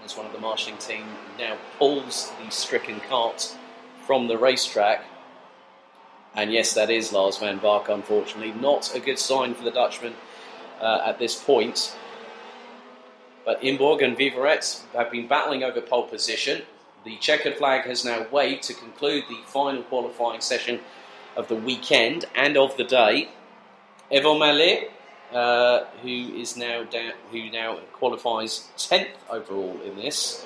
as one of the marshalling team now pulls the stricken cart from the racetrack. And yes, that is Lars van Vark, unfortunately. Not a good sign for the Dutchman at this point. But Imborg and Vivaret have been battling over pole position. The checkered flag has now waved to conclude the final qualifying session of the weekend and of the day. Evo Mallet, who now qualifies 10th overall in this.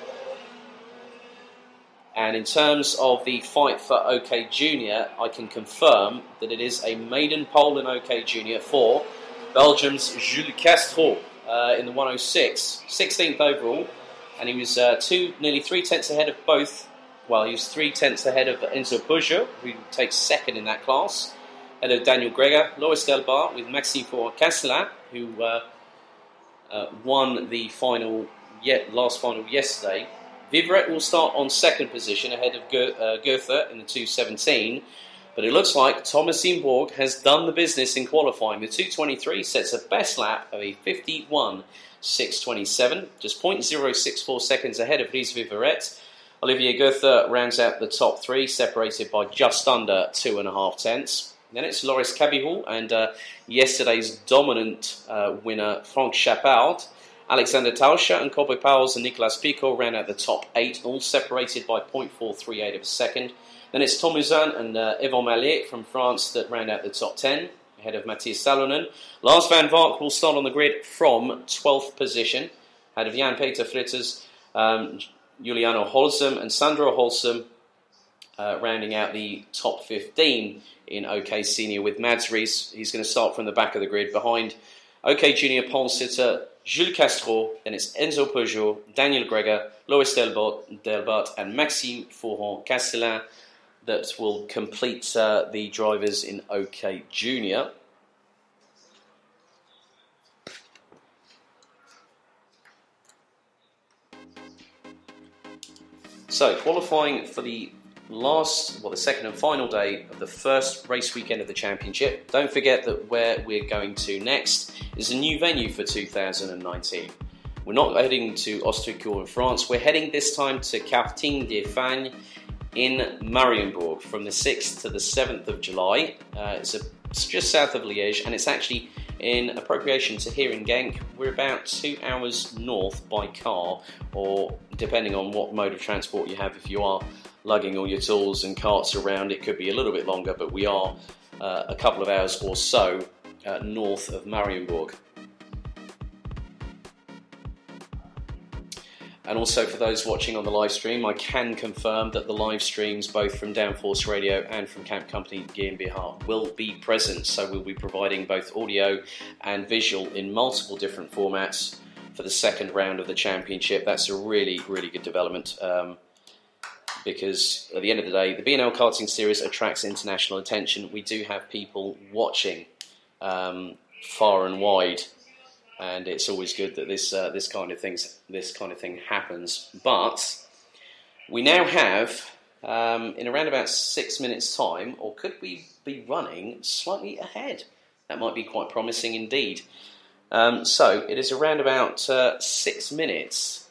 And in terms of the fight for OK Junior, I can confirm that it is a maiden pole in OK Junior for Belgium's Jules Castro in the 106, 16th overall, and he was nearly 3 tenths ahead of both. Well, he was 3 tenths ahead of Enzo Peugeot, who takes second in that class, ahead of Daniel Greger, Loris Delbart with Maxime Castellin, who won the last final yesterday. Vivaret will start on second position ahead of Goethe in the 2:17, but it looks like Thomas Imborg has done the business in qualifying. The 2:23 sets a best lap of a 51.627, just 0.064 seconds ahead of Ries Vivaret. Olivier Goethe rounds out the top 3, separated by just under 2.5 tenths. Then it's Loris Cabihol and yesterday's dominant winner, Franck Chappard. Alexander Tauscher and Kobe Pauwels and Nicolas Pico round out the top 8, all separated by 0.438 of a second. Then it's Tom Uzan and Yvon Mallet from France that round out the top 10, ahead of Matthias Salonen. Lars van Vark will start on the grid from 12th position, ahead of Jan-Peter Fritters, Juliano Holsum and Sandro Holsum, rounding out the top 15 in OK Senior with Mads Ries. He's going to start from the back of the grid behind OK Junior pole sitter Jules Castro. Then it's Enzo Peugeot, Daniel Greger, Loris Delbart and Maxime Castellin that will complete the drivers in OK Junior. So, qualifying for the second and final day of the first race weekend of the championship. Don't forget that where we're going to next is a new venue for 2019. We're not heading to Ostricourt in France. We're heading this time to Karting des Fagnes in Marienburg from the 6th to the 7th of July. It's just south of Liège, and it's actually in appropriation to here in Genk. We're about 2 hours north by car, or depending on what mode of transport you have, if you are lugging all your tools and carts around, it could be a little bit longer, but we are a couple of hours or so north of Marienburg. And also for those watching on the live stream, I can confirm that the live streams, both from Downforce Radio and from Camp Company GmbH, will be present. So we'll be providing both audio and visual in multiple different formats for the second round of the championship. That's a really, really good development. Because at the end of the day, the BNL Karting Series attracts international attention. We do have people watching far and wide, and it's always good that this kind of thing happens. But we now have, in around about 6 minutes' time, or could we be running slightly ahead? That might be quite promising indeed. So it is around about 6 minutes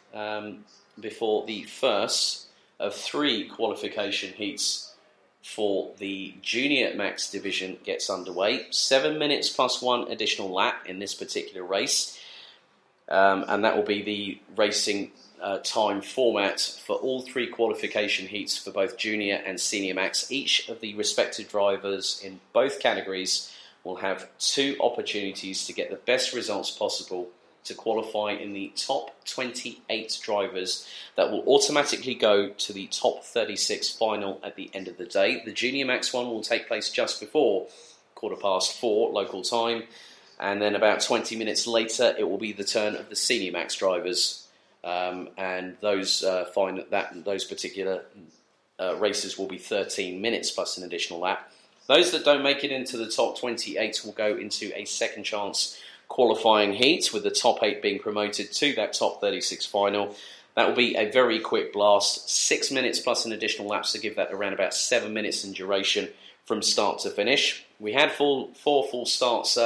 before the first of 3 qualification heats for the Junior Max division gets underway. 7 minutes plus 1 additional lap in this particular race. And that will be the racing time format for all 3 qualification heats for both Junior and Senior Max. Each of the respective drivers in both categories will have 2 opportunities to get the best results possible to qualify in the top 28 drivers that will automatically go to the top 36 final at the end of the day. The Junior Max one will take place just before 4:15 local time, and then about 20 minutes later it will be the turn of the Senior Max drivers, and those particular races will be 13 minutes plus an additional lap. Those that don't make it into the top 28 will go into a second chance qualifying heat, with the top 8 being promoted to that top 36 final. That will be a very quick blast, 6 minutes plus an additional laps to give that around about 7 minutes in duration from start to finish. We had four full starts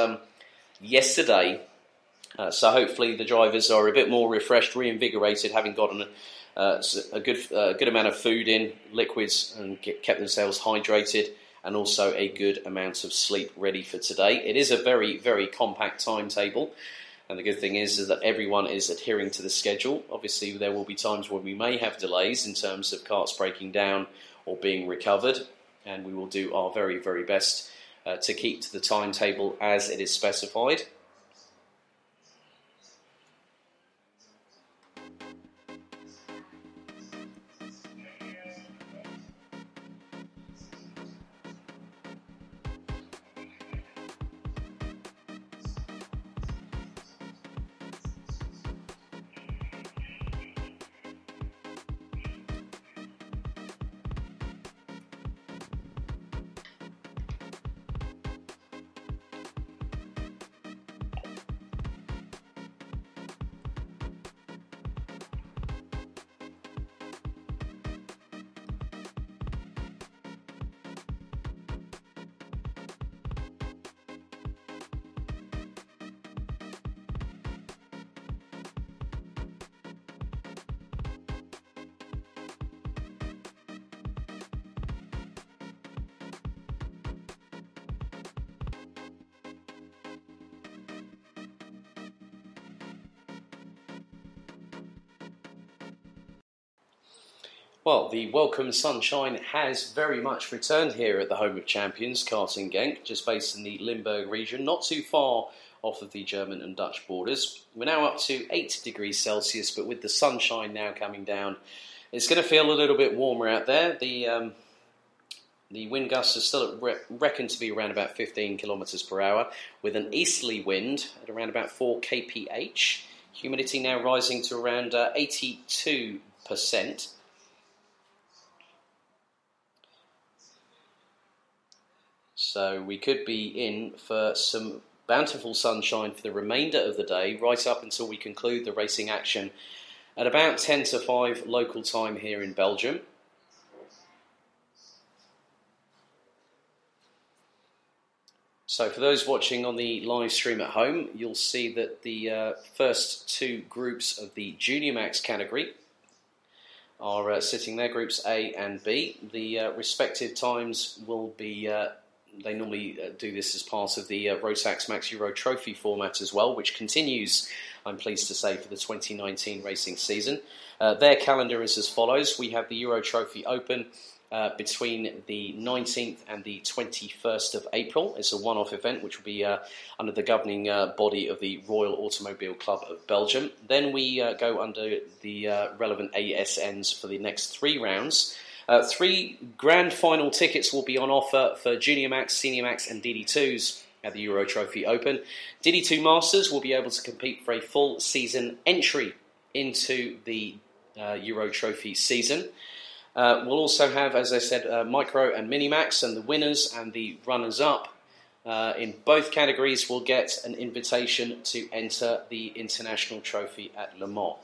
yesterday, so hopefully the drivers are a bit more refreshed, reinvigorated, having gotten a good amount of food in, liquids, and kept themselves hydrated, and also a good amount of sleep ready for today. It is a very, very compact timetable, and the good thing is that everyone is adhering to the schedule. Obviously, there will be times when we may have delays in terms of karts breaking down or being recovered, and we will do our very, very best to keep to the timetable as it is specified. Well, the welcome sunshine has very much returned here at the home of champions, Karting Genk, just based in the Limburg region, not too far off of the German and Dutch borders. We're now up to 8 degrees Celsius, but with the sunshine now coming down, it's going to feel a little bit warmer out there. The wind gusts are still reckoned to be around about 15 kilometres per hour, with an easterly wind at around about 4 kph. Humidity now rising to around 82%. So we could be in for some bountiful sunshine for the remainder of the day, right up until we conclude the racing action at about 10 to 5 local time here in Belgium. So for those watching on the live stream at home, you'll see that the first two groups of the Junior Max category are sitting there, groups A and B. The respective times will be... They normally do this as part of the Rotax Max Euro Trophy format as well, which continues, I'm pleased to say, for the 2019 racing season. Their calendar is as follows. We have the Euro Trophy Open between the 19th and the 21st of April. It's a one-off event which will be under the governing body of the Royal Automobile Club of Belgium. Then we go under the relevant ASNs for the next 3 rounds. 3 grand final tickets will be on offer for Junior Max, Senior Max and DD2s at the Euro Trophy Open. DD2 Masters will be able to compete for a full season entry into the Euro Trophy season. We'll also have, as I said, Micro and Mini Max, and the winners and the runners-up in both categories will get an invitation to enter the International Trophy at Le Mans.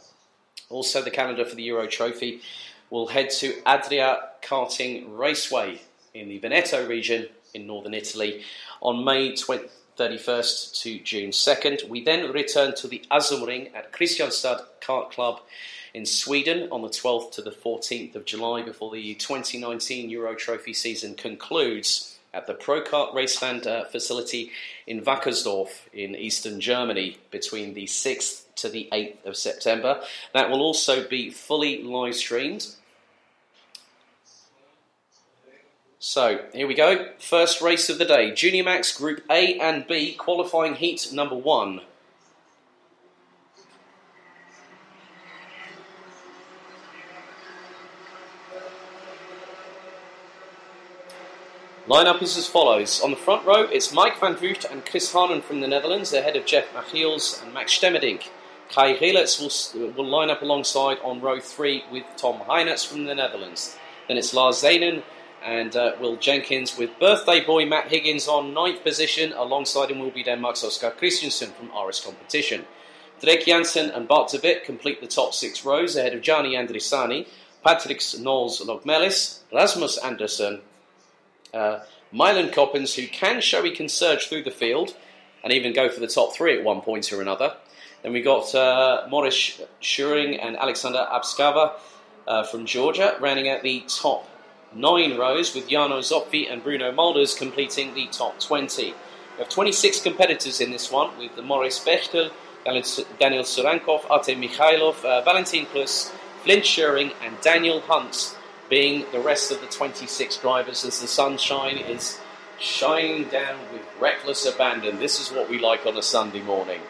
Also, the calendar for the Euro Trophy will head to Adria Karting Raceway in the Veneto region in northern Italy on May 31st to June 2nd. We then return to the Azurring at Kristianstad Kart Club in Sweden on the 12th to the 14th of July before the 2019 Euro Trophy season concludes at the ProKart Raceland facility in Wackersdorf in eastern Germany between the 6th to the 8th of September. That will also be fully live streamed. So, here we go. First race of the day. Junior Max Group A and B qualifying heat number 1. Lineup is as follows. On the front row, it's Mike van Vught and Chris Harnen from the Netherlands, ahead of Jeff Machiels and Max Stemmerdink. Kai Relitz will line up alongside on row 3 with Tom Heinitz from the Netherlands. Then it's Lars Zenen and Will Jenkins with birthday boy Matt Higgins on 9th position. Alongside him will be Denmark's Oscar Christensen from RS Competition. Drake Jansen and Bart de Wit complete the top 6 rows ahead of Gianni Andrisani, Patrick Knowles Logmelis, Rasmus Andersen, Mylan Coppens, who can show he can surge through the field and even go for the top 3 at one point or another. Then we got Morris Schuring and Alexander Abskava from Georgia, rounding out the top 9 rows with Jarno Zopfi and Bruno Mulders completing the top 20. We have 26 competitors in this one with Morris Bechtel, Daniel Surankov, Artem Mikhailov, Valentin Plus, Flint Schuring and Daniel Hunt being the rest of the 26 drivers as the sunshine is shining down with reckless abandon. This is what we like on a Sunday morning.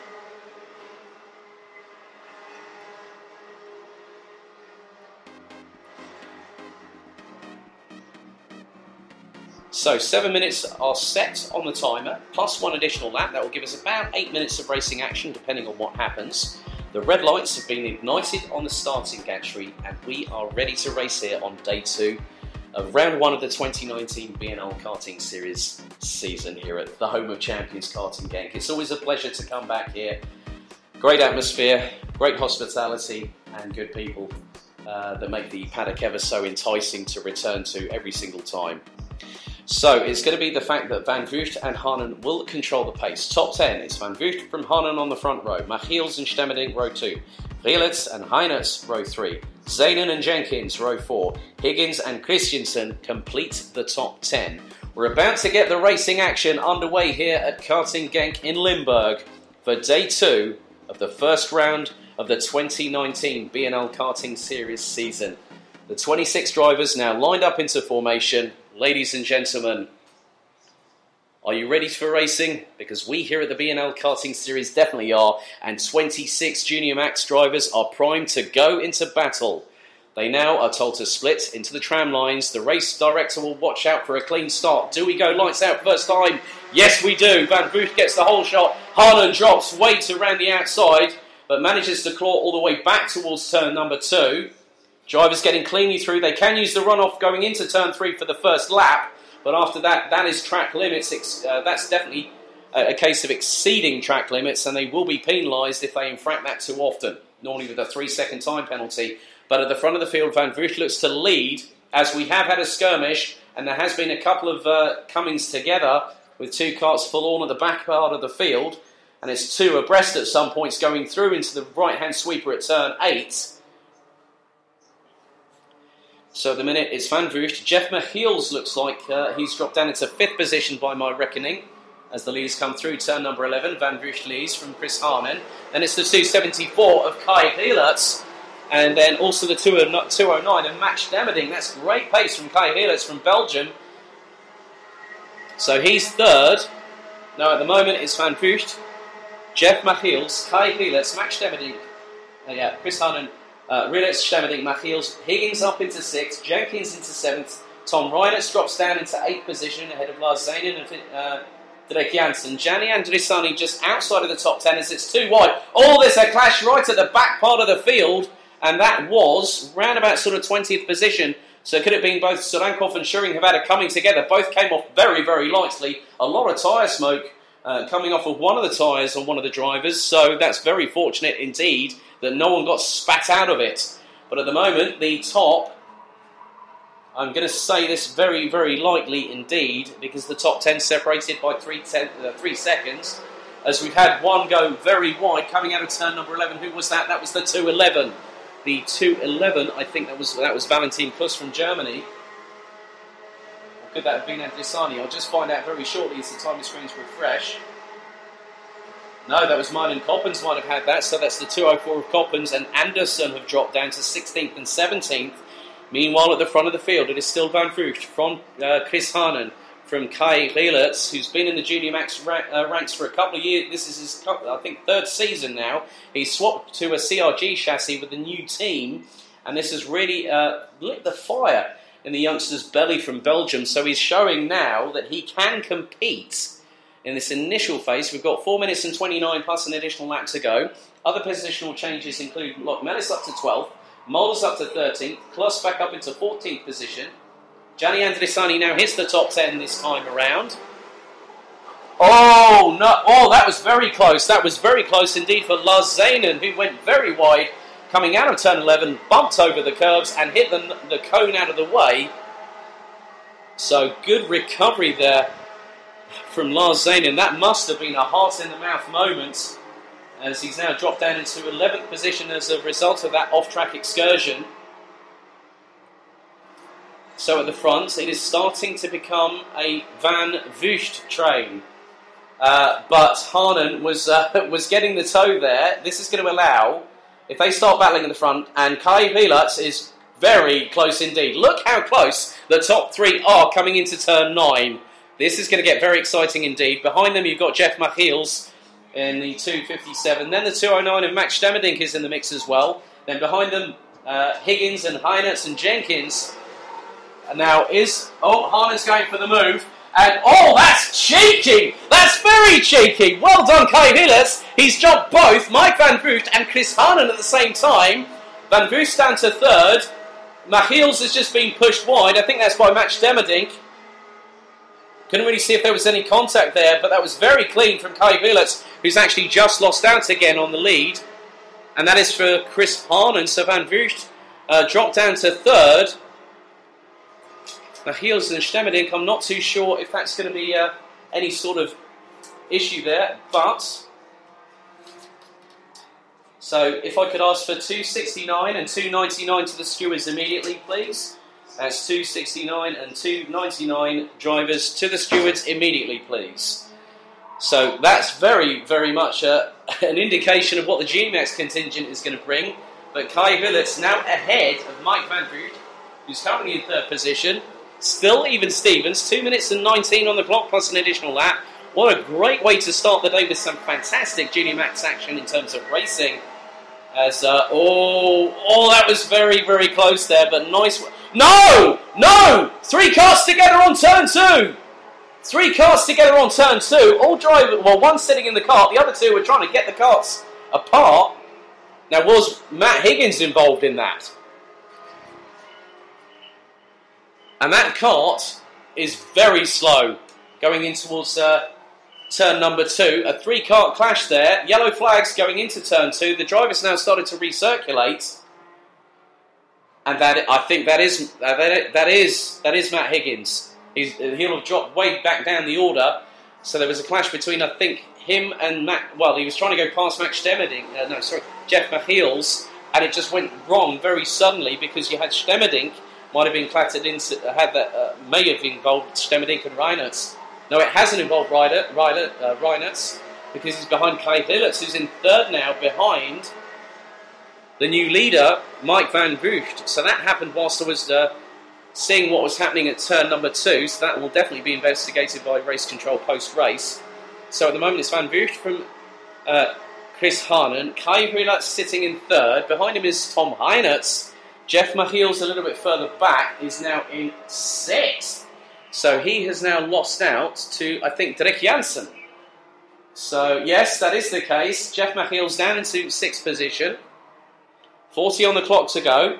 So 7 minutes are set on the timer, plus 1 additional lap. That will give us about 8 minutes of racing action, depending on what happens. The red lights have been ignited on the starting gantry, and we are ready to race here on day 2 of round 1 of the 2019 BNL Karting Series season here at the home of champions, Karting Genk. It's always a pleasure to come back here. Great atmosphere, great hospitality, and good people that make the paddock ever so enticing to return to every single time. So it's going to be the fact that Van Vught and Harnen will control the pace. Top 10 is Van Vught from Harnen on the front row, Machiels and Stemmerdink row 2, Relitz and Heinitz row 3, Zenen and Jenkins row 4, Higgins and Christensen complete the top 10. We're about to get the racing action underway here at Karting Genk in Limburg for day 2 of the first round of the 2019 BNL Karting Series season. The 26 drivers now lined up into formation. Ladies and gentlemen, are you ready for racing? Because we here at the BNL Karting Series definitely are, and 26 Junior Max drivers are primed to go into battle. They now are told to split into the tram lines. The race director will watch out for a clean start. Do we go lights out first time? Yes, we do. Van Vught gets the whole shot. Harlan drops way to around the outside, but manages to claw all the way back towards turn number 2. Drivers getting cleanly through. They can use the runoff going into turn 3 for the first lap, but after that, that is track limits. That's definitely a case of exceeding track limits, and they will be penalised if they infract that too often, normally with a 3-second time penalty. But at the front of the field, Van Vught looks to lead, as we have had a skirmish, and there has been a couple of comings together with 2 carts full on at the back part of the field, and it's 2 abreast at some points going through into the right-hand sweeper at turn 8. So at the minute it's Van Vught. Jeff Machiels looks like he's dropped down into 5th position by my reckoning as the leaders come through turn number 11. Van Vught leads from Chris Harnen. Then it's the 274 of Kai Relitz, and then also the 209 of Max Stemmerdink. That's great pace from Kai Relitz from Belgium. So he's 3rd. Now at the moment it's Van Vught, Jeff Machiels, Kai Relitz, Max Stemmerdink, Chris Harnen, Relitz, Stemmerdink, Machiels, Higgins up into 6th, Jenkins into 7th, Tom Reiners drops down into 8th position ahead of Lars Zenen and Drake Jansen. Gianni Andrisani just outside of the top 10 as it's too wide. Oh, there's a clash right at the back part of the field, and that was round about sort of 20th position. So could it have been both Surankov and Schuring have had a coming together? Both came off very, very lightly. A lot of tyre smoke coming off of one of the tyres on one of the drivers, so that's very fortunate indeed that no one got spat out of it. But at the moment, the top, I'm going to say this very, very lightly indeed, because the top 10 separated by 3 seconds, as we've had one go very wide coming out of turn number 11. Who was that? That was the 211. The 211, I think that was Valentin Plus from Germany. Or could that have been Andrisani? I'll just find out very shortly as the timer screens refresh. No, that was Mylan Coppens might have had that, so that's the 204 of Coppens, and Anderson have dropped down to 16th and 17th. Meanwhile, at the front of the field, it is still Van Vught from Chris Harnen, from Kai Relitz, who's been in the Junior Max ranks for a couple of years. This is his, I think, 3rd season now. He's swapped to a CRG chassis with the new team, and this has really lit the fire. in the youngster's belly from Belgium. So he's showing now that he can compete in this initial phase. We've got 4 minutes and 29 plus an additional lap to go. Other positional changes include Melis up to 12th, Molders up to 13th, Klus back up into 14th position. Gianni Andrisani now hits the top 10 this time around. Oh, no. Oh, that was very close. That was very close indeed for Lars Zanen, who went very wide coming out of turn 11, bumped over the curbs and hit the cone out of the way. So good recovery there from Lars Zanen. That must have been a heart-in-the-mouth moment, as he's now dropped down into 11th position as a result of that off-track excursion. So at the front, it is starting to become a Van Vught train. But Haanen was getting the toe there. This is going to allow, if they start battling in the front, and Kai Pielats is very close indeed. Look how close the top three are coming into turn 9. This is going to get very exciting indeed. Behind them you've got Jeff Machiels in the 2:57. Then the 2:09 of Max Stemmerdink is in the mix as well. Then behind them Higgins and Heinertz and Jenkins. And now Haanen's going for the move. And, that's cheeky! That's very cheeky! Well done, Kai Pielats. He's jumped both Mike Van Vught and Chris Haanen at the same time. Van Vught down to 3rd. Machiels has just been pushed wide. I think that's by Max Stemmerdink. Couldn't really see if there was any contact there, but that was very clean from Kai Pielats, who's actually just lost out again on the lead. And that is for Chris Haanen. So Van Vught dropped down to 3rd. Machiels and Stemmerdink, I'm not too sure if that's going to be any sort of issue there, but... So if I could ask for 269 and 299 to the stewards immediately, please. That's 269 and 299 drivers to the stewards immediately, please. So that's very, very much an indication of what the GMAX contingent is going to bring. But Kai Pielats now ahead of Mike Van Vught, who's currently in 3rd position. Still even Stevens, 2 minutes and 19 on the clock plus an additional lap. What a great way to start the day with some fantastic Junior Max action in terms of racing. As that was very, very close there, but nice. No! 3 cars together on turn 2. 3 cars together on turn 2. All drivers, one sitting in the cart, the other 2 were trying to get the carts apart. Now, was Matt Higgins involved in that? And that kart is very slow going in towards turn number 2. A 3-kart clash there. Yellow flags going into turn 2. The drivers now started to recirculate. And I think that is Matt Higgins. He'll have dropped way back down the order. So there was a clash between, I think, him and Matt. Well, he was trying to go past Max Stemmerdink. Jeff Machiels. And it just went wrong very suddenly because you had Stemmerdink. Might have been clattered into, may have involved Stemmerdink and Reinertz. No, it hasn't involved Reinertz because he's behind Kai Pielats, who's in 3rd now, behind the new leader, Mike Van Vught. So that happened whilst I was seeing what was happening at turn number 2. So that will definitely be investigated by race control post-race. So at the moment it's Van Vught from Chris Haanen. Kai Pielats sitting in 3rd. Behind him is Tom Heinertz. Jeff Machiels, a little bit further back, is now in 6th. So he has now lost out to, I think, Dirk Jansen. So, yes, that is the case. Jeff Machiels down into 6th position. 40 on the clock to go.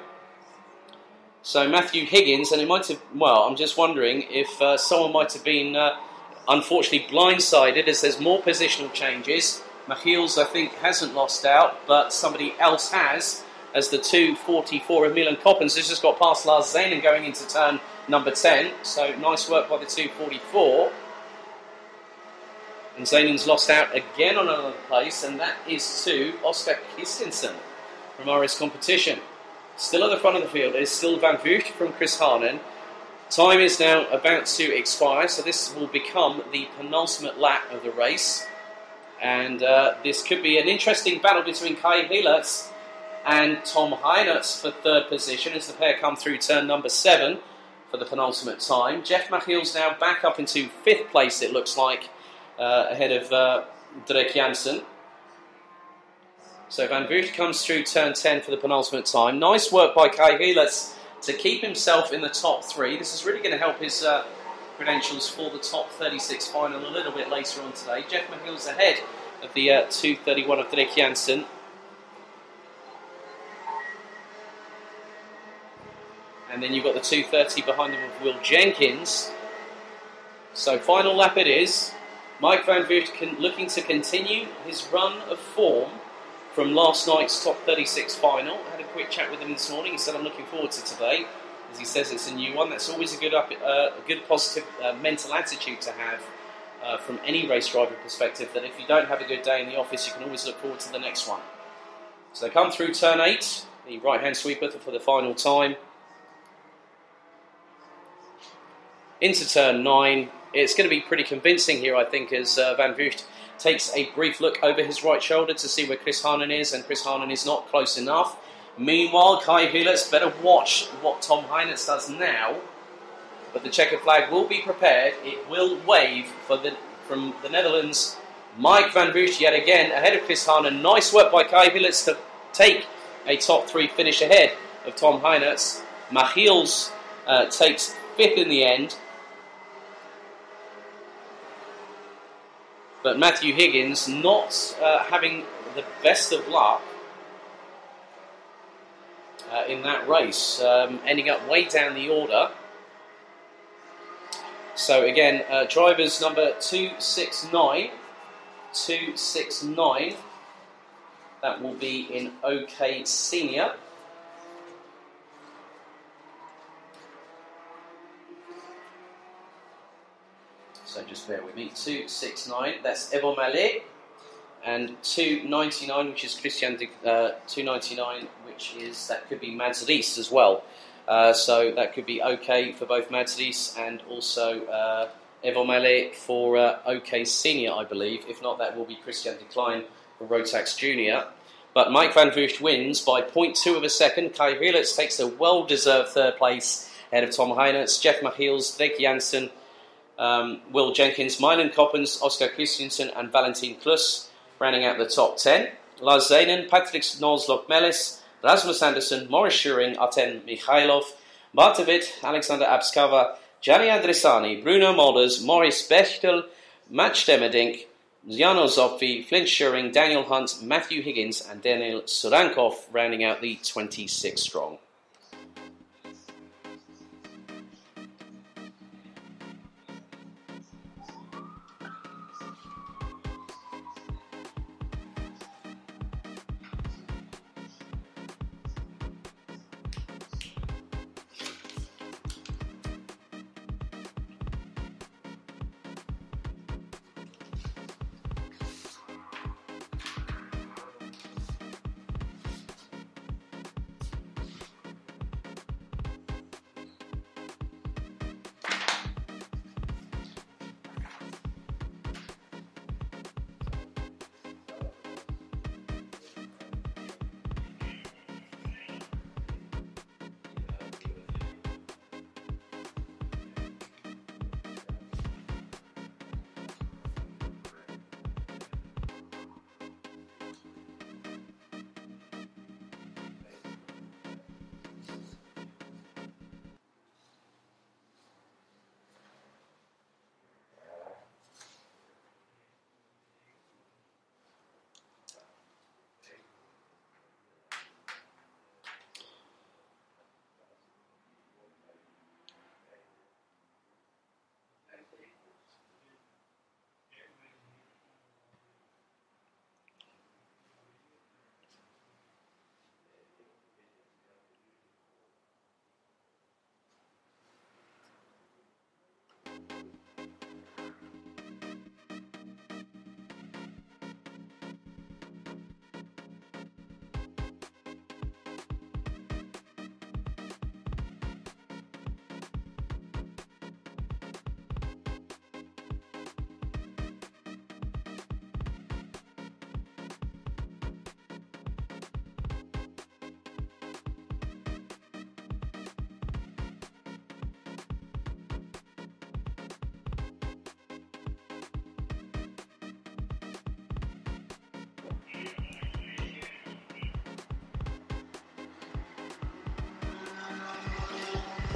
So Matthew Higgins, and it might have, I'm just wondering if someone might have been, unfortunately, blindsided as there's more positional changes. Machiels, I think, hasn't lost out, but somebody else has. As the 2:44 of Milan Coppens has just got past Lars Zanen going into turn number 10. So nice work by the 2:44. And Zanen's lost out again on another place, and that is to Oscar Christensen from RS Competition. Still at the front of the field is still Van Vught from Chris Haanen. Time is now about to expire, so this will become the penultimate lap of the race. And this could be an interesting battle between Kai Pielats and Tom Heinertz for 3rd position as the pair come through turn number 7 for the penultimate time. Jeff Machiels now back up into 5th place, it looks like, ahead of Dirk Jansen. So Van Vught comes through turn 10 for the penultimate time. Nice work by Kai Pielats to keep himself in the top 3. This is really going to help his credentials for the top 36 final a little bit later on today. Jeff Mahill's ahead of the 2:31 of Drake Jansen. And then you've got the 2:30 behind him of Will Jenkins. So final lap it is. Mike Van Vugt looking to continue his run of form from last night's top 36 final. I had a quick chat with him this morning. He said, I'm looking forward to today. As he says, it's a new one. That's always a good positive mental attitude to have from any race driver perspective, that if you don't have a good day in the office, you can always look forward to the next one. So they come through turn 8, the right-hand sweeper for the final time. Into turn 9. It's going to be pretty convincing here, I think, as Van Vugt takes a brief look over his right shoulder to see where Chris Harnan is, and Chris Harnan is not close enough. Meanwhile, Kai Huletz better watch what Tom Heinitz does now, but the checker flag will be prepared. It will wave from the Netherlands. Mike Van Vugt yet again ahead of Chris Harnan. Nice work by Kai Huletz to take a top 3 finish ahead of Tom Heinitz. Michiels takes 5th in the end. But Matthew Higgins not having the best of luck in that race, ending up way down the order. So again, drivers number 269, that will be in OK Senior. So just bear with me. 269, that's Evo Mallet, and 299, which is Christian. 299, that could be Mads Ries as well. So that could be okay for both Mads Ries and also Evo Mallet for OK Senior, I believe. If not, that will be Christian de Klein for Rotax Junior. But Mike Van Vugt wins by 0.2 of a second. Kai Huletz takes a well-deserved 3rd place ahead of Tom Heinitz, Jeff Michiels, Drake Jansen, Will Jenkins, Mylan Coppens, Oscar Christensen and Valentin Klus, rounding out the top 10. Lars Zenen, Patrick Snorslock-Mellis, Rasmus Andersen, Morris Schuring, Arten Mikhailov, Bart de Wit, Alexander Abskava, Gianni Andresani, Bruno Molders, Maurice Bechtel, Matt Stemmerdink, Jano Zopfi, Flint Schuring, Daniel Hunt, Matthew Higgins and Daniel Surankov, rounding out the 26 strong.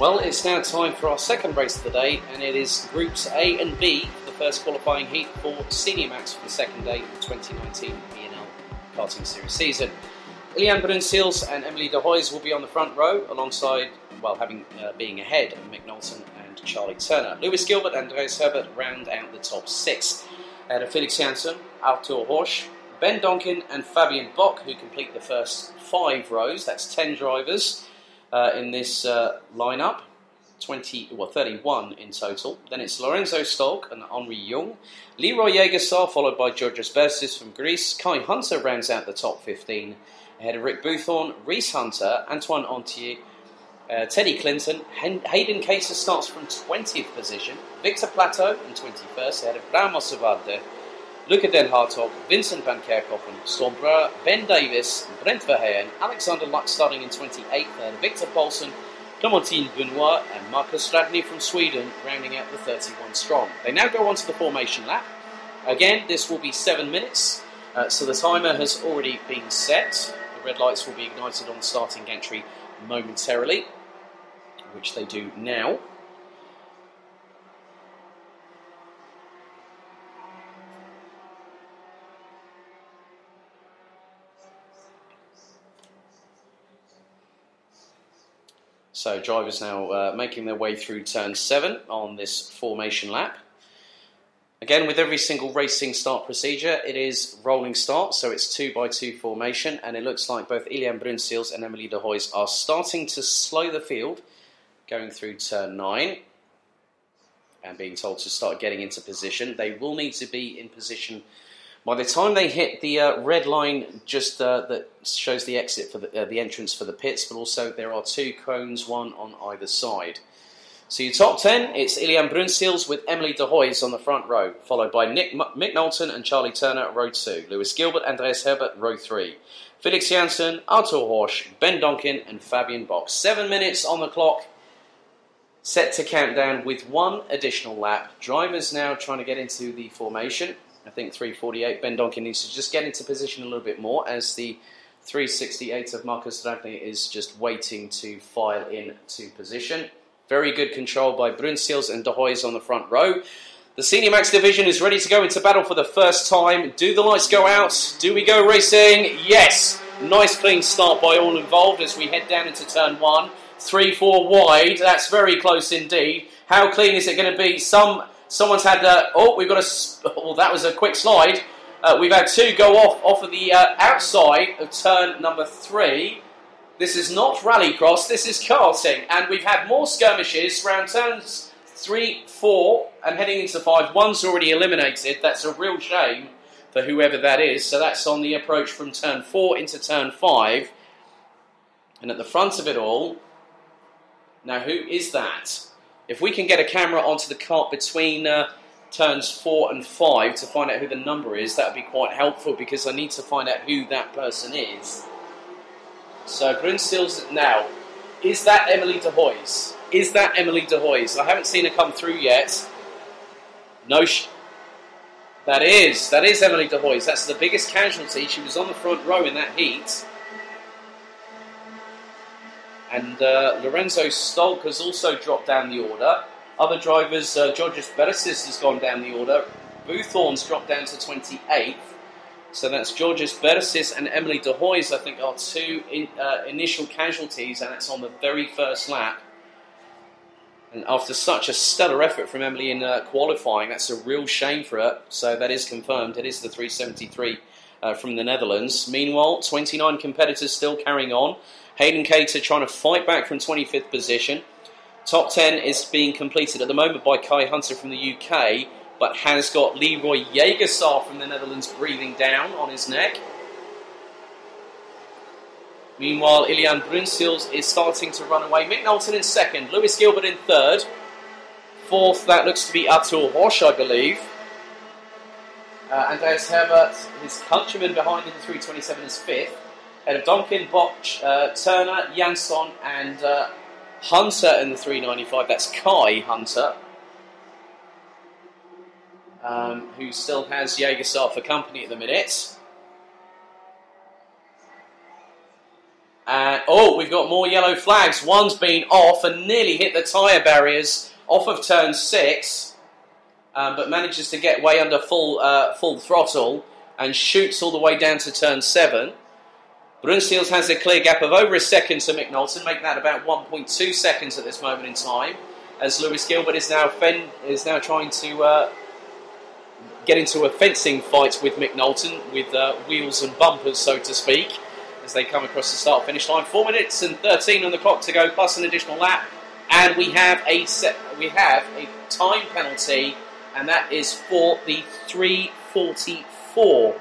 Well, it's now time for our second race of the day, and it is Groups A and B for the first qualifying heat for Senior Max for the second day of the 2019 BNL Karting Series season. Ilian Brunsils and Emily de Hoys will be on the front row, alongside, being ahead of Mick Knowlton and Charlie Turner. Lewis Gilbert and Andreas Herbert round out the top six. Ahead of Felix Janssen, Arthur Horsch, Ben Donkin and Fabian Bock, who complete the first 5 rows. That's 10 drivers in this lineup, 31 in total. Then it's Lorenzo Stolk and Henri Jung. Leroy Jägersar, followed by Georgios Bersis from Greece. Kai Hunter rounds out the top 15. Ahead of Rick Boothorn, Reese Hunter, Antoine Antier, Teddy Clinton. Hayden Caser starts from 20th position. Victor Plateau in 21st, ahead of Ramos Ovarde, Luca Den Hartog, Vincent van Kerkhoffen, Storm Brouwer, Ben Davis, Brent Verheyen, Alexander Luck starting in 28th, ahead of Victor Paulsen, Clementine Benoit and Marcus Radney from Sweden, rounding out the 31 strong. They now go on to the formation lap. Again, this will be 7 minutes, so the timer has already been set. The red lights will be ignited on the starting gantry momentarily, which they do now. So drivers now making their way through turn 7 on this formation lap. Again, with every single racing start procedure, it is rolling start, so it's 2x2 formation, and it looks like both Ilian Brunsils and Emily de Hoys are starting to slow the field, going through turn 9, and being told to start getting into position. They will need to be in position by the time they hit the red line, just that shows the exit for the entrance for the pits, but also there are 2 cones, one on either side. So your top 10, it's Ilian Brunsils with Emily de Hoys on the front row, followed by Mick Knowlton and Charlie Turner at row 2, Lewis Gilbert, Andreas Herbert, row 3, Felix Janssen, Arthur Horsch, Ben Donkin and Fabian Bock. 7 minutes on the clock, set to count down with 1 additional lap. Drivers now trying to get into the formation. I think 3:48. Ben Donkin needs to just get into position a little bit more, as the 3:68 of Marcus Radney is just waiting to file into position. Very good control by Brunsils and de Hoys on the front row. The Senior Max division is ready to go into battle for the first time. Do the lights go out? Do we go racing? Yes! Nice clean start by all involved as we head down into turn 1. 3-4 wide. That's very close indeed. How clean is it going to be? Someone's had, that was a quick slide. We've had 2 go off of the outside of turn number 3. This is not rallycross, this is karting. And we've had more skirmishes around turns 3, 4, and heading into 5. One's already eliminated. That's a real shame for whoever that is. So that's on the approach from turn 4 into turn 5. And at the front of it all, now who is that? If we can get a camera onto the cart between turns 4 and 5 to find out who the number is, that would be quite helpful, because I need to find out who that person is. So Brunsils now. Is that Emily de Hoys? Is that Emily de Hoys? I haven't seen her come through yet. No, that is Emily de Hoys. That's the biggest casualty. She was on the front row in that heat. And Lorenzo Stolk has also dropped down the order. Other drivers, Georgios Bersis has gone down the order. Boothorn's dropped down to 28th. So that's Georgios Bersis and Emily de Hoys, I think, are 2 initial casualties, and that's on the very first lap. And after such a stellar effort from Emily in qualifying, that's a real shame for her. So that is confirmed. It is the 373 from the Netherlands. Meanwhile, 29 competitors still carrying on. Hayden Cater trying to fight back from 25th position. Top 10 is being completed at the moment by Kai Hunter from the UK, but has got Leroy Jägersar from the Netherlands breathing down on his neck. Meanwhile, Ilian Brunsils is starting to run away. Mick Knowlton in 2nd, Lewis Gilbert in 3rd. 4th, that looks to be Arthur Horsch, I believe. Andreas Herbert, his countryman behind in the 327, is 5th. Ahead of Donkin, Bock, Turner, Jansson and Hunter in the 395. That's Kai Hunter, who still has Jägersar for company at the minute. And, oh, we've got more yellow flags. One's been off and nearly hit the tyre barriers off of turn 6, but manages to get way under full throttle and shoots all the way down to turn 7. Bruinseels has a clear gap of over a second to Mick Knowlton, making that about 1.2 seconds at this moment in time, as Lewis Gilbert is now trying to get into a fencing fight with Mick Knowlton, with wheels and bumpers, so to speak, as they come across the start-finish line. 4 minutes and 13 on the clock to go, plus an additional lap, and we have a time penalty, and that is for the 3:44.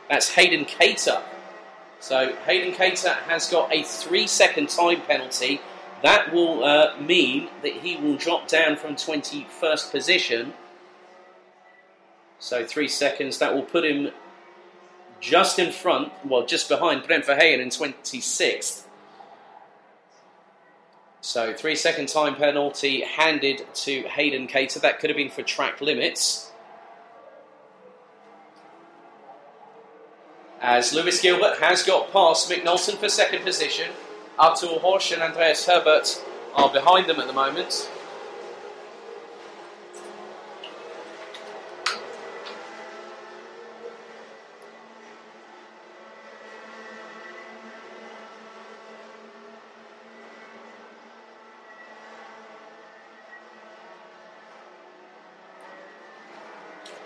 That's Hayden Cater. So Hayden Cater has got a 3-second time penalty. That will mean that he will drop down from 21st position. So 3 seconds, that will put him just in front, well, just behind Brent Verheyen in 26th. So 3-second time penalty handed to Hayden Cater. That could have been for track limits. As Lewis Gilbert has got past Mick Knowlton for second position. Artur Horsch and Andreas Herbert are behind them at the moment.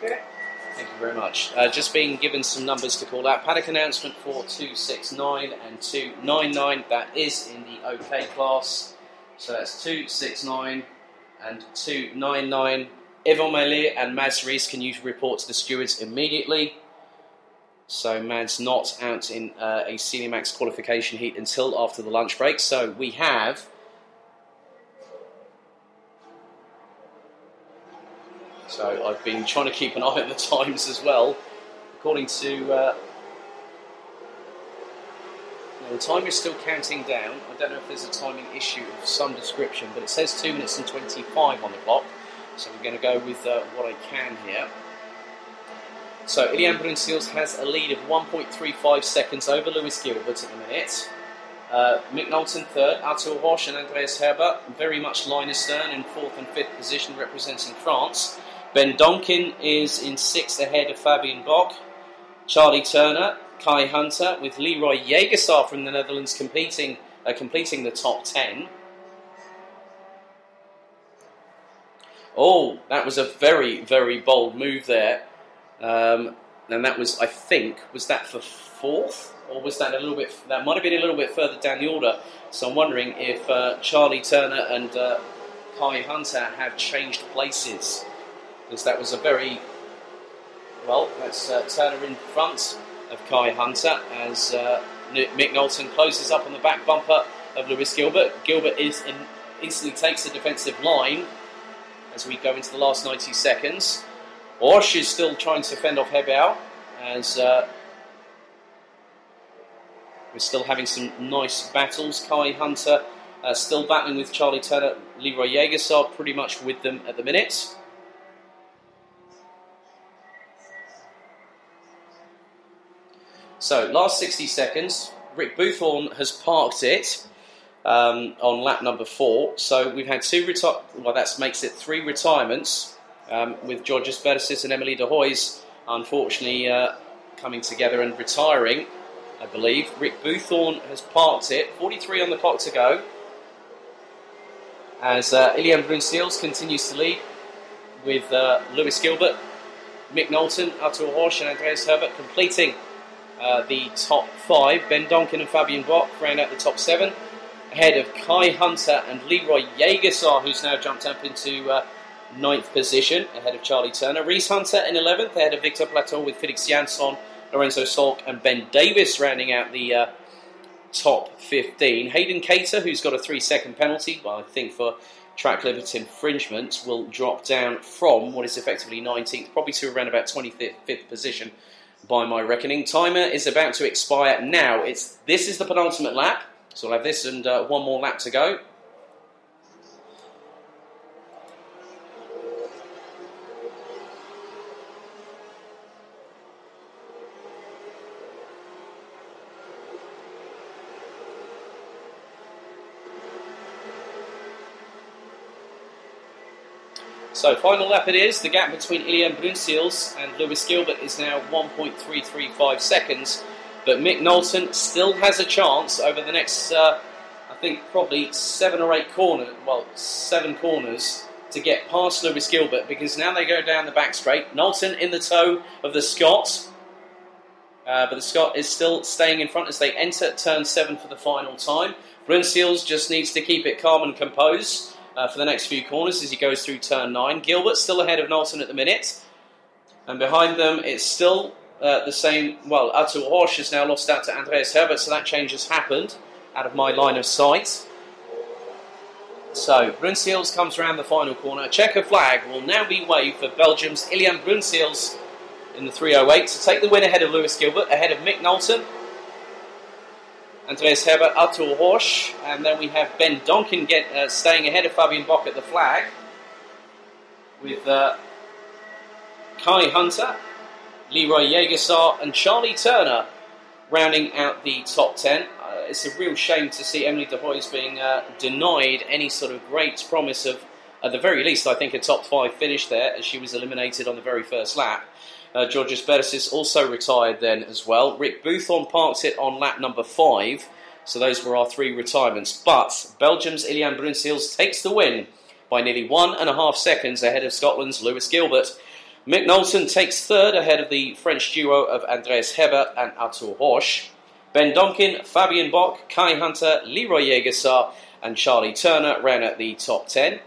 Okay. Thank you very much. Just being given some numbers to call out. Paddock announcement for 269 and 299. That is in the OK class. So that's 269 and 299. Yvon Meillet and Mads Rees, can you report to the stewards immediately? So Mads not out in a Senior Max qualification heat until after the lunch break. So we have... So I've been trying to keep an eye on the times as well. According to... the timer is still counting down. I don't know if there's a timing issue of some description, but it says 2 minutes and 25 on the clock. So we're going to go with what I can here. So Ilian Bruinseels has a lead of 1.35 seconds over Lewis Gilbert at the minute. Mick Knowlton third, Artur Horsch and Andreas Herbert very much line astern in 4th and 5th position representing France. Ben Donkin is in 6th ahead of Fabian Bock. Charlie Turner, Kai Hunter with Leroy Jägersar from the Netherlands completing the top 10. Oh, that was a very, very bold move there. And that was, I think, was that for 4th? Or was that a little bit, that might have been a little bit further down the order. So I'm wondering if Charlie Turner and Kai Hunter have changed places. Because that was a very, well, that's Turner in front of Kai Hunter as Mick Knowlton closes up on the back bumper of Lewis Gilbert. Gilbert instantly takes a defensive line as we go into the last 90 seconds. Horsch is still trying to fend off Herbert as we're still having some nice battles. Kai Hunter still battling with Charlie Turner. Leroy Jägersar pretty much with them at the minute. So, last 60 seconds. Rick Boothorn has parked it on lap number 4. So, we've had that makes it 3 retirements with Georges Bersis and Emily de Hoys, unfortunately, coming together and retiring, I believe. Rick Boothorn has parked it. 43 on the clock to go. As Ilian Bruinseels continues to lead with Lewis Gilbert, Mick Knowlton, Artur Horsch and Andreas Herbert completing the top 5. Ben Donkin and Fabian Bock round out the top 7. Ahead of Kai Hunter and Leroy Jägersar, who's now jumped up into 9th position, ahead of Charlie Turner. Reese Hunter in 11th, ahead of Victor Platon with Felix Jansson, Lorenzo Solk and Ben Davis rounding out the top 15. Hayden Cater, who's got a 3-second penalty, well, I think for track limit infringement, will drop down from what is effectively 19th, probably to around about 25th position by my reckoning. Timer is about to expire now. This is the penultimate lap, so I'll have this and one more lap to go. So final lap it is. The gap between Ilian Brunsils and Lewis Gilbert is now 1.335 seconds. But Mick Knowlton still has a chance over the next, I think, probably 7 corners to get past Lewis Gilbert, because now they go down the back straight. Knowlton in the tow of the Scot. But the Scot is still staying in front as they enter turn 7 for the final time. Brunsils just needs to keep it calm and composed for the next few corners as he goes through turn 9. Gilbert still ahead of Knowlton at the minute. And behind them it's still the same. Well, Arthur Horsch has now lost out to Andreas Herbert, so that change has happened out of my line of sight. So Brunsils comes around the final corner. A checker flag will now be waved for Belgium's Ilian Brunsils in the 308 to take the win ahead of Lewis Gilbert, ahead of Mick Knowlton, Andreas Herbert, Arthur Horsch, and then we have Ben Donkin staying ahead of Fabian Bock at the flag, with Kai Hunter, Leroy Jägersar and Charlie Turner rounding out the top 10. It's a real shame to see Emily de Hoy's being denied any sort of great promise of, at the very least, I think, a top 5 finish there, as she was eliminated on the very first lap. Georges Bersis also retired then as well. Rick Boothorn parked it on lap number 5. So those were our 3 retirements. But Belgium's Ilian Brunsils takes the win by nearly 1.5 seconds ahead of Scotland's Lewis Gilbert. Mick Knowlton takes 3rd ahead of the French duo of Andreas Herbert and Arthur Horsch. Ben Donkin, Fabian Bock, Kai Hunter, Leroy Jägersar and Charlie Turner ran at the top 10.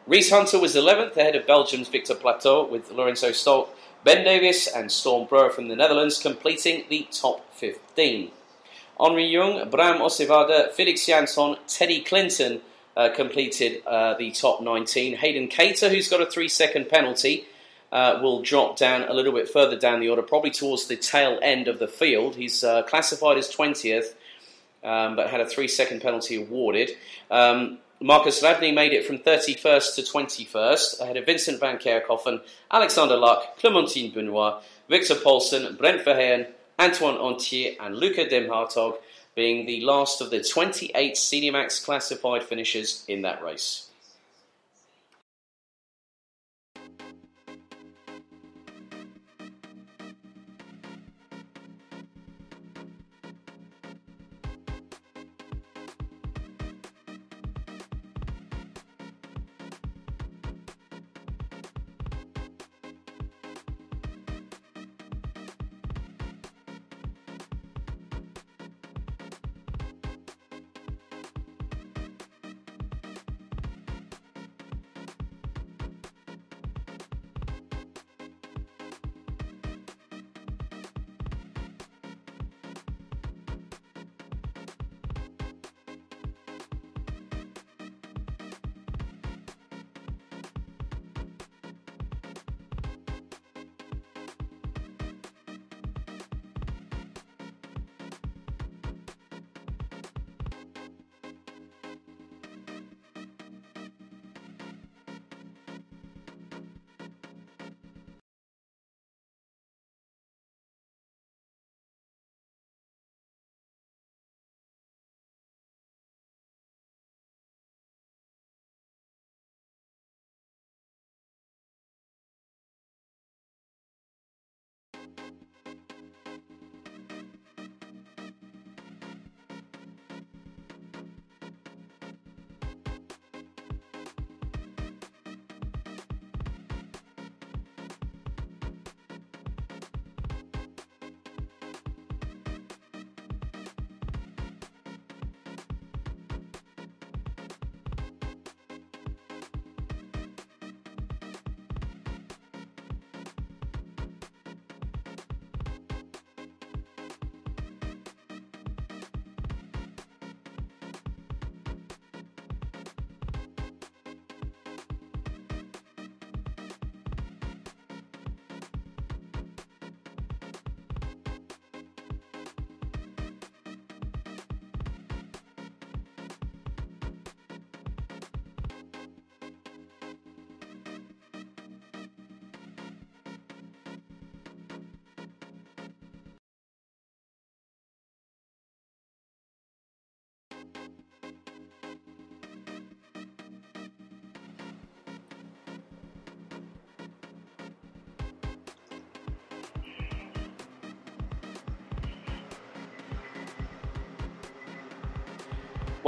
Reese Hunter was 11th ahead of Belgium's Victor Plateau, with Lorenzo Stolk, Ben Davis and Storm Brewer from the Netherlands completing the top 15. Henri Jung, Bram Ossevada, Felix Jansson, Teddy Clinton completed the top 19. Hayden Cater, who's got a 3-second penalty, will drop down a little bit further down the order, probably towards the tail end of the field. He's classified as 20th, but had a 3-second penalty awarded. Marcus Ladney made it from 31st to 21st, ahead of Vincent van Kerkhoffen, Alexander Luck, Clementine Benoit, Victor Paulsen, Brent Verheyen, Antoine Antier and Luca Demhartog, being the last of the 28 Senior Max classified finishers in that race.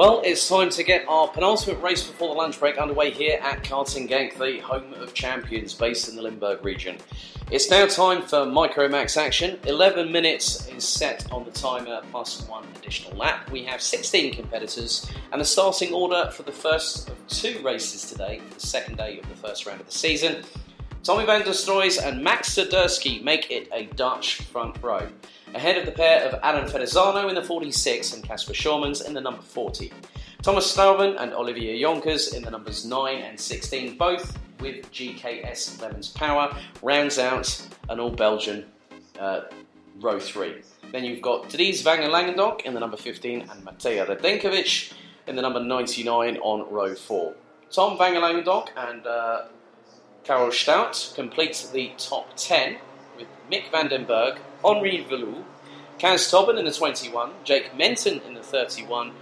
Well, it's time to get our penultimate race before the lunch break underway here at Karting Genk, the home of champions based in the Limburg region. It's now time for Micro Max action. 11 minutes is set on the timer plus one additional lap. We have 16 competitors and the starting order for the first of two races today, for the second day of the first round of the season. Tommy van der Stroys and Max Swiderski make it a Dutch front row, ahead of the pair of Alan Fedezano in the 46 and Casper Schormans in the number 40. Thomas Stuyven and Olivier Jonkers in the numbers 9 and 16, both with GKS Levens power, rounds out an all-Belgian row 3. Then you've got Dries van Langendonk in the number 15 and Matej Radenkovic in the number 99 on row 4. Tom van Langendonk and Karel Stout complete the top 10 with Mick van den Berg, Henri Velou, Kaz Tobin in the 21, Jake Menton in the 31,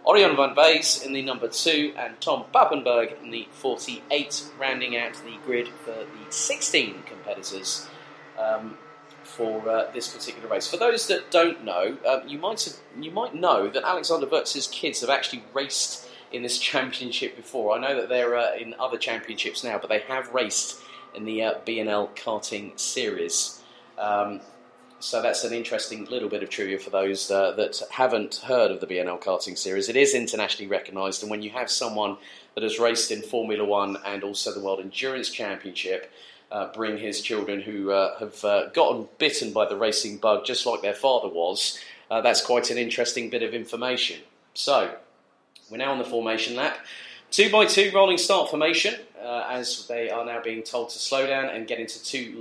Orion van Wees in the number 2, and Tom Pappenberg in the 48, rounding out the grid for the 16 competitors for this particular race. For those that don't know, you might know that Alexander Wurtz's kids have actually raced in this championship before. I know that they're in other championships now, but they have raced in the BNL Karting Series. So that's an interesting little bit of trivia for those that haven't heard of the BNL Karting Series. It is internationally recognised, and when you have someone that has raced in Formula 1 and also the World Endurance Championship bring his children who have gotten bitten by the racing bug just like their father was, that's quite an interesting bit of information. So, we're now on the formation lap. 2x2 rolling start formation, as they are now being told to slow down and get into two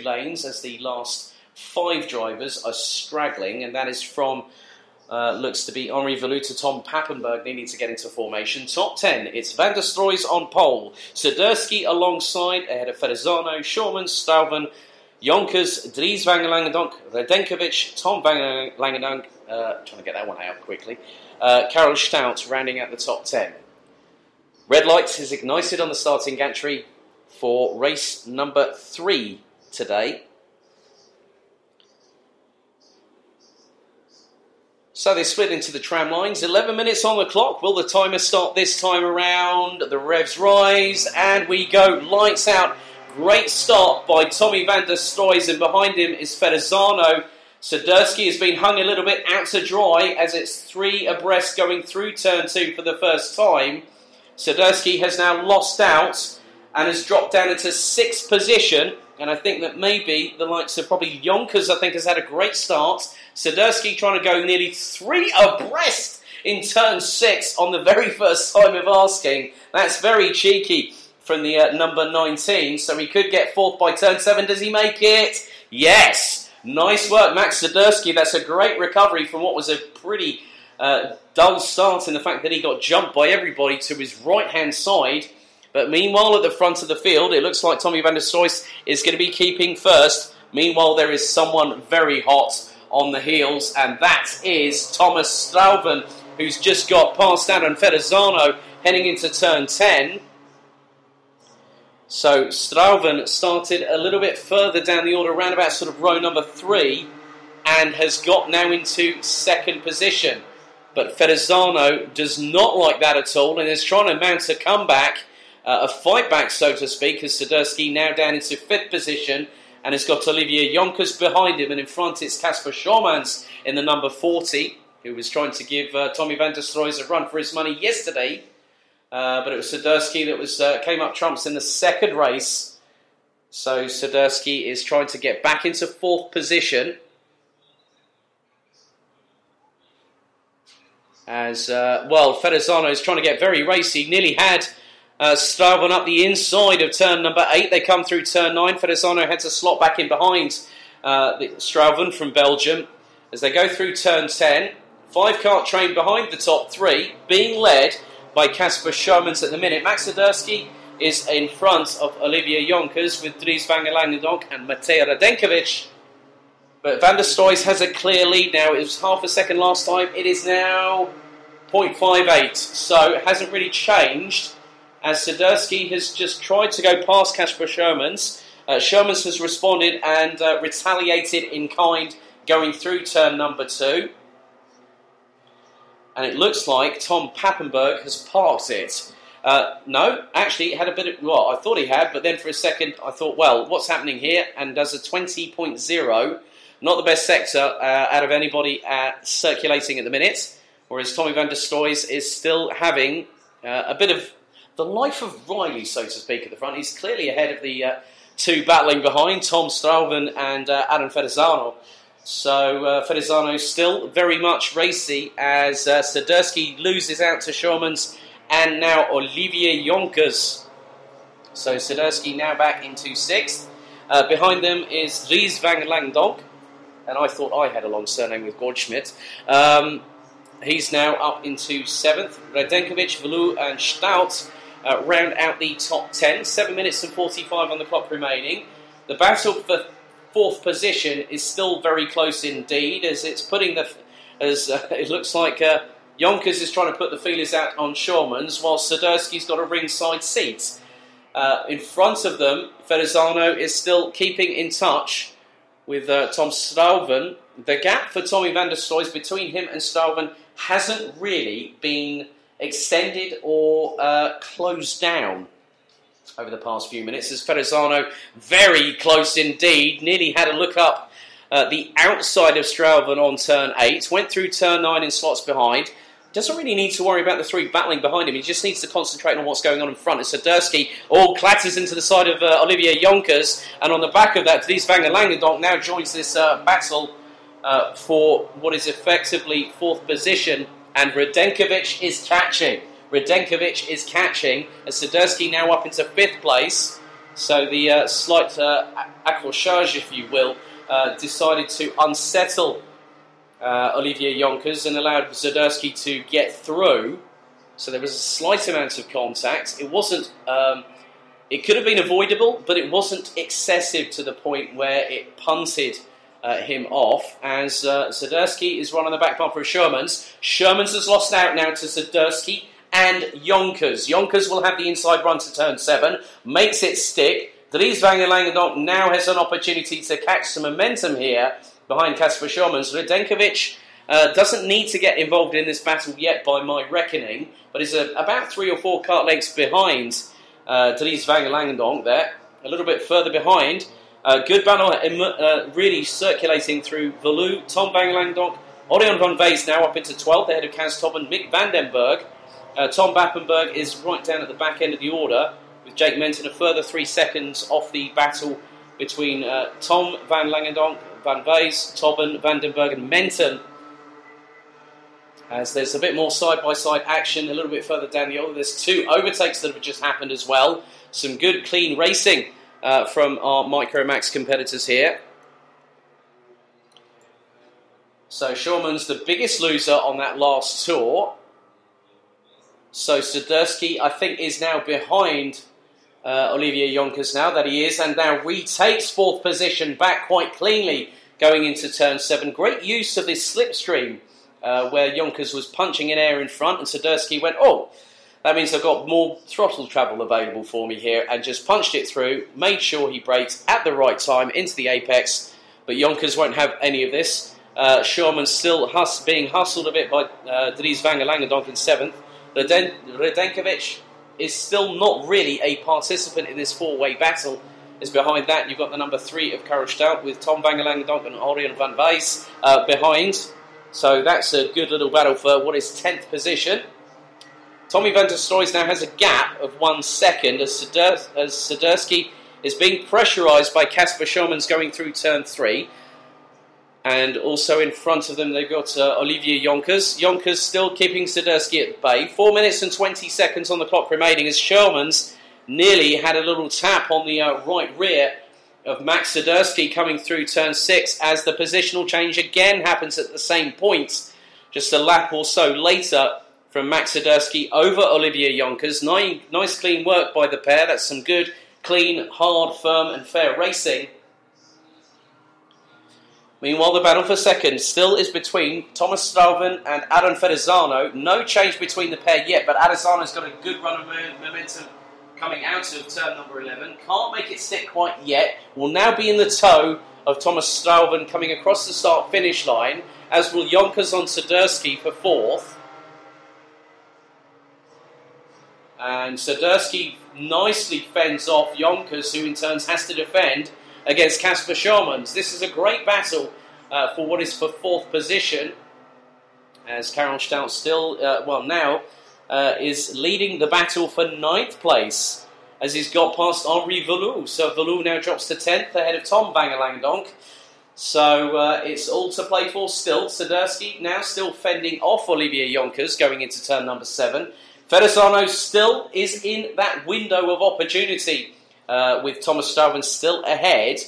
lanes as the last 5 drivers are straggling, and that is from, looks to be Henri Velou to Tom Pappenberg needing to get into formation. Top 10, it's Van der Stroys on pole, Swiderski alongside, ahead of Fedezano, Schormans, Stuyven, Jonkers, Dries van Langendonk, Radenkovic, Tom van Langendonk, trying to get that one out quickly, Karel Stout rounding out the top 10. Red light is ignited on the starting gantry for race number 3 today. So they split into the tram lines. 11 minutes on the clock. Will the timer start this time around? The revs rise and we go. Lights out. Great start by Tommy van der Stroys, and behind him is Fedezano. Swiderski has been hung a little bit out to dry as it's 3 abreast going through turn 2 for the first time. Swiderski has now lost out and has dropped down into 6th position. And I think that maybe the likes of probably Jonkers, I think, has had a great start. Swiderski trying to go nearly 3 abreast in turn 6 on the very first time of asking. That's very cheeky from the number 19. So he could get 4th by turn 7. Does he make it? Yes! Nice work, Max Swiderski. That's a great recovery from what was a pretty dull start in the fact that he got jumped by everybody to his right-hand side. But meanwhile, at the front of the field, it looks like Tommy van der Stroys is going to be keeping first. Meanwhile, there is someone very hot on the heels, and that is Thomas Stuyven, who's just got past Alan Fedezano heading into turn 10. So Stuyven started a little bit further down the order, around about sort of row number 3, and has got now into 2nd position. But Fedezano does not like that at all, and is trying to mount a comeback. A fight back, so to speak, as Swiderski now down into 5th position and has got Olivier Jonkers behind him, and in front it's Casper Schormans in the number 40, who was trying to give Tommy van der Stroys a run for his money yesterday, but it was Swiderski that was came up trumps in the 2nd race. So Swiderski is trying to get back into 4th position as, Fedezano is trying to get very racy, nearly had Stuyven up the inside of turn number 8. They come through turn 9. Fedezano had to slot back in behind Stuyven from Belgium as they go through turn 10. 5-cart train behind the top 3, being led by Casper Schormans at the minute. Max Swiderski is in front of Olivier Jonkers with Dries van Langendonk and Matej Radenkovic. But van der Stroys has a clear lead now. It was half a second last time. It is now 0.58. So it hasn't really changed, as Swiderski has just tried to go past Casper Schormans. Schormans has responded and retaliated in kind going through turn number 2. and it looks like Tom Pappenberg has parked it. No, actually, it had a bit of... Well, I thought he had, but then for a second I thought, well, what's happening here? And does a 20.0, not the best sector out of anybody circulating at the minute, whereas Tommy van der Stoys is still having a bit of the life of Riley, so to speak, at the front. He's clearly ahead of the two battling behind, Tom Strauven and Adam Fedezano. So Fedezano still very much racy as Swiderski loses out to Schurmans and now Olivier Jonkers. So Swiderski now back into 6th. Behind them is Dries van Langdonk, and I thought I had a long surname with Goldschmidt. He's now up into 7th. Radenkovic, Velou and Stout round out the top 10. 7 minutes and 45 on the clock remaining. The battle for 4th position is still very close indeed, as it's putting it looks like Jonkers is trying to put the feelers out on Schurmans, while Swiderski's got a ringside seat. In front of them, Fedezano is still keeping in touch with Tom Strauven. The gap for Tommy van der Stoys between him and Strauven hasn't really been extended or closed down over the past few minutes, as Fedezano very close indeed, nearly had a look up the outside of Strauven on turn 8, went through turn 9 in slots behind. Doesn't really need to worry about the 3 battling behind him. He just needs to concentrate on what's going on in front. As Swiderski clatters into the side of Olivier Jonkers, and on the back of that, Dries van Langendonk now joins this battle for what is effectively 4th position, and Radenkovic is catching. Radenkovic is catching, as Swiderski now up into 5th place. So the slight accrochage, if you will, decided to unsettle Olivier Jonkers and allowed Swiderski to get through. So there was a slight amount of contact. It wasn't... it could have been avoidable, but it wasn't excessive to the point where it punted him off, as Swiderski is run on the back bumper of Schurmans. Schurmans has lost out now to Swiderski and Jonkers. Jonkers will have the inside run to turn 7, makes it stick. Dries van Langendonk now has an opportunity to catch some momentum here behind Kasper Schurmans. Radenkovic doesn't need to get involved in this battle yet by my reckoning, but is about 3 or 4 kart lengths behind Dries van Langendonk there, a little bit further behind. Good battle really circulating through Velou, Tom van Langendonk, Orion van Wees now up into 12th ahead of Kaz Top and Mick Vandenberg. Tom Bappenberg is right down at the back end of the order, with Jake Menton a further 3 seconds off the battle between Tom van Langendonk, Van Wees, Tobben, Vandenberg and Menton. As there's a bit more side-by-side action a little bit further down the order. There's 2 overtakes that have just happened as well. Some good, clean racing from our Micromax competitors here. So Schurman's the biggest loser on that last tour. So Swiderski, I think, is now behind Olivier Jonkers now that he is, and now retakes 4th position back quite cleanly going into turn 7. Great use of this slipstream where Jonkers was punching in air in front, and Swiderski went, oh, that means I've got more throttle travel available for me here, and just punched it through, made sure he braked at the right time into the apex, but Jonkers won't have any of this. Schurman still being hustled a bit by Dries van Langendonk in 7th. Radenkovic is still not really a participant in this 4-way battle. As behind that, you've got the number 3 of Karel Stout with Tom van Langendonk and Orion van Wees behind. So that's a good little battle for what is 10th position. Tommy van der Stoys now has a gap of 1 second as Swiderski is being pressurised by Kasper Schurmans going through turn 3. And also in front of them, they've got Olivier Jonkers. Jonkers still keeping Swiderski at bay. 4 minutes and 20 seconds on the clock remaining as Schurmans nearly had a little tap on the right rear of Max Swiderski coming through turn 6 as the positional change again happens at the same point. Just a lap or so later from Max Swiderski over Olivier Jonkers. Nice clean work by the pair. That's some good, clean, hard, firm and fair racing. Meanwhile, the battle for second still is between Thomas Strauven and Adam Fedezano. No change between the pair yet, but Adesano's got a good run of momentum coming out of turn number 11. Can't make it stick quite yet. Will now be in the tow of Thomas Strauven coming across the start-finish line, as will Jonkers on Swiderski for 4th. And Swiderski nicely fends off Jonkers, who in turn has to defend against Kasper Schürmanns. This is a great battle for what is for 4th position, as Karel Staudt still, now is leading the battle for 9th place, as he's got past Henri Verlou. So Verlou now drops to 10th ahead of Tom van Langdonk. So it's all to play for still. Swiderski now still fending off Olivier Jonkers going into turn number 7. Verrazzano still is in that window of opportunity with Thomas Strauven still ahead.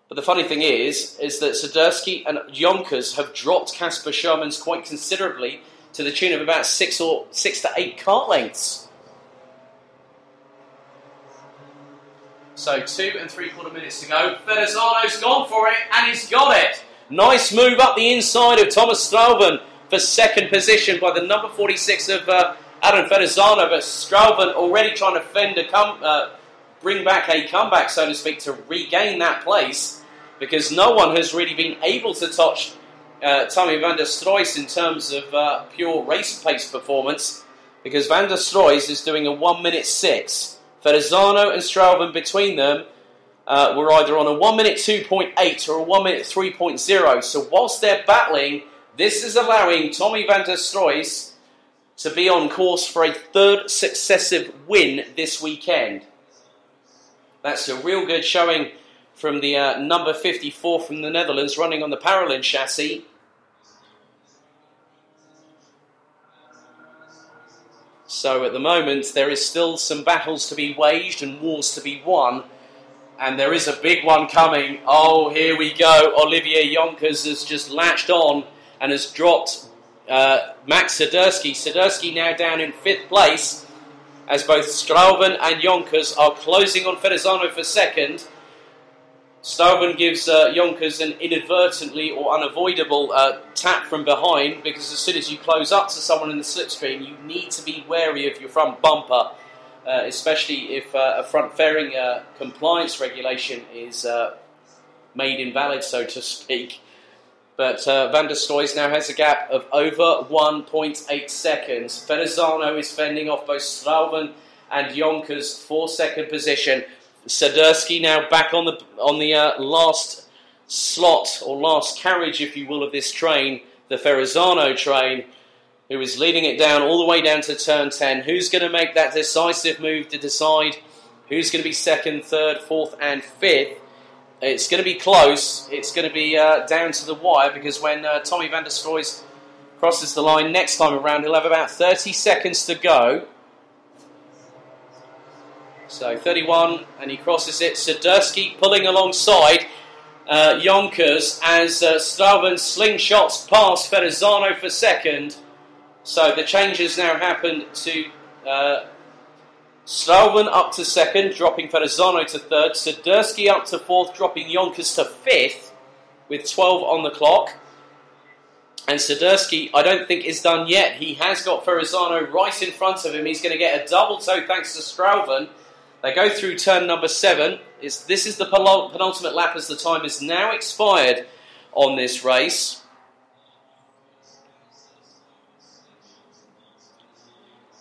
But the funny thing is that Swiderski and Jonkers have dropped Kasper Schürmanns quite considerably to the tune of about 6 to 8 car lengths. So 2 3/4 minutes to go. Verrazzano's gone for it, and he's got it. Nice move up the inside of Thomas Strauven for 2nd position by the number 46 of Aaron Verrazzano. But Strauven already trying to bring back a comeback, so to speak, to regain that place, because no one has really been able to touch Tommy van der Stroys in terms of pure race pace performance, because van der Stroys is doing a 1 minute 6. Verrazzano and Strauven between them were either on a 1 minute 2.8 or a 1 minute 3.0. So whilst they're battling, this is allowing Tommy van der Stroys to be on course for a 3rd successive win this weekend. That's a real good showing from the number 54 from the Netherlands, running on the Parolin chassis. So at the moment, there is still some battles to be waged and wars to be won. And there is a big one coming. Oh, here we go. Olivier Jonkers has just latched on and has dropped Max Swiderski. Swiderski now down in 5th place, as both Strauven and Jonkers are closing on Verrazzano for 2nd. Strauven gives Jonkers an inadvertently or unavoidable tap from behind, because as soon as you close up to someone in the slipstream, you need to be wary of your front bumper, especially if a front fairing compliance regulation is made invalid, so to speak. But van der Stroys now has a gap of over 1.8 seconds. Verrazzano is fending off both Strauven and Jonkers for 2nd position. Swiderski now back on the last slot, or last carriage, if you will, of this train, the Verrazzano train, who is leading it down all the way down to turn 10. Who's going to make that decisive move to decide who's going to be 2nd, 3rd, 4th and 5th? It's going to be close. It's going to be down to the wire, because when Tommy van der Stroys crosses the line next time around, he'll have about 30 seconds to go. So 31, and he crosses it. Swiderski pulling alongside Jonkers as Strauven slingshots past Verrazzano for 2nd. So the changes now happened to Strauven up to 2nd, dropping Verrazzano to 3rd. Swiderski up to 4th, dropping Jonkers to 5th, with 12 on the clock. And Swiderski, I don't think, is done yet. He has got Verrazzano right in front of him. He's going to get a double toe thanks to Strauven. They go through turn number 7. This is the penultimate lap, as the time is now expired on this race.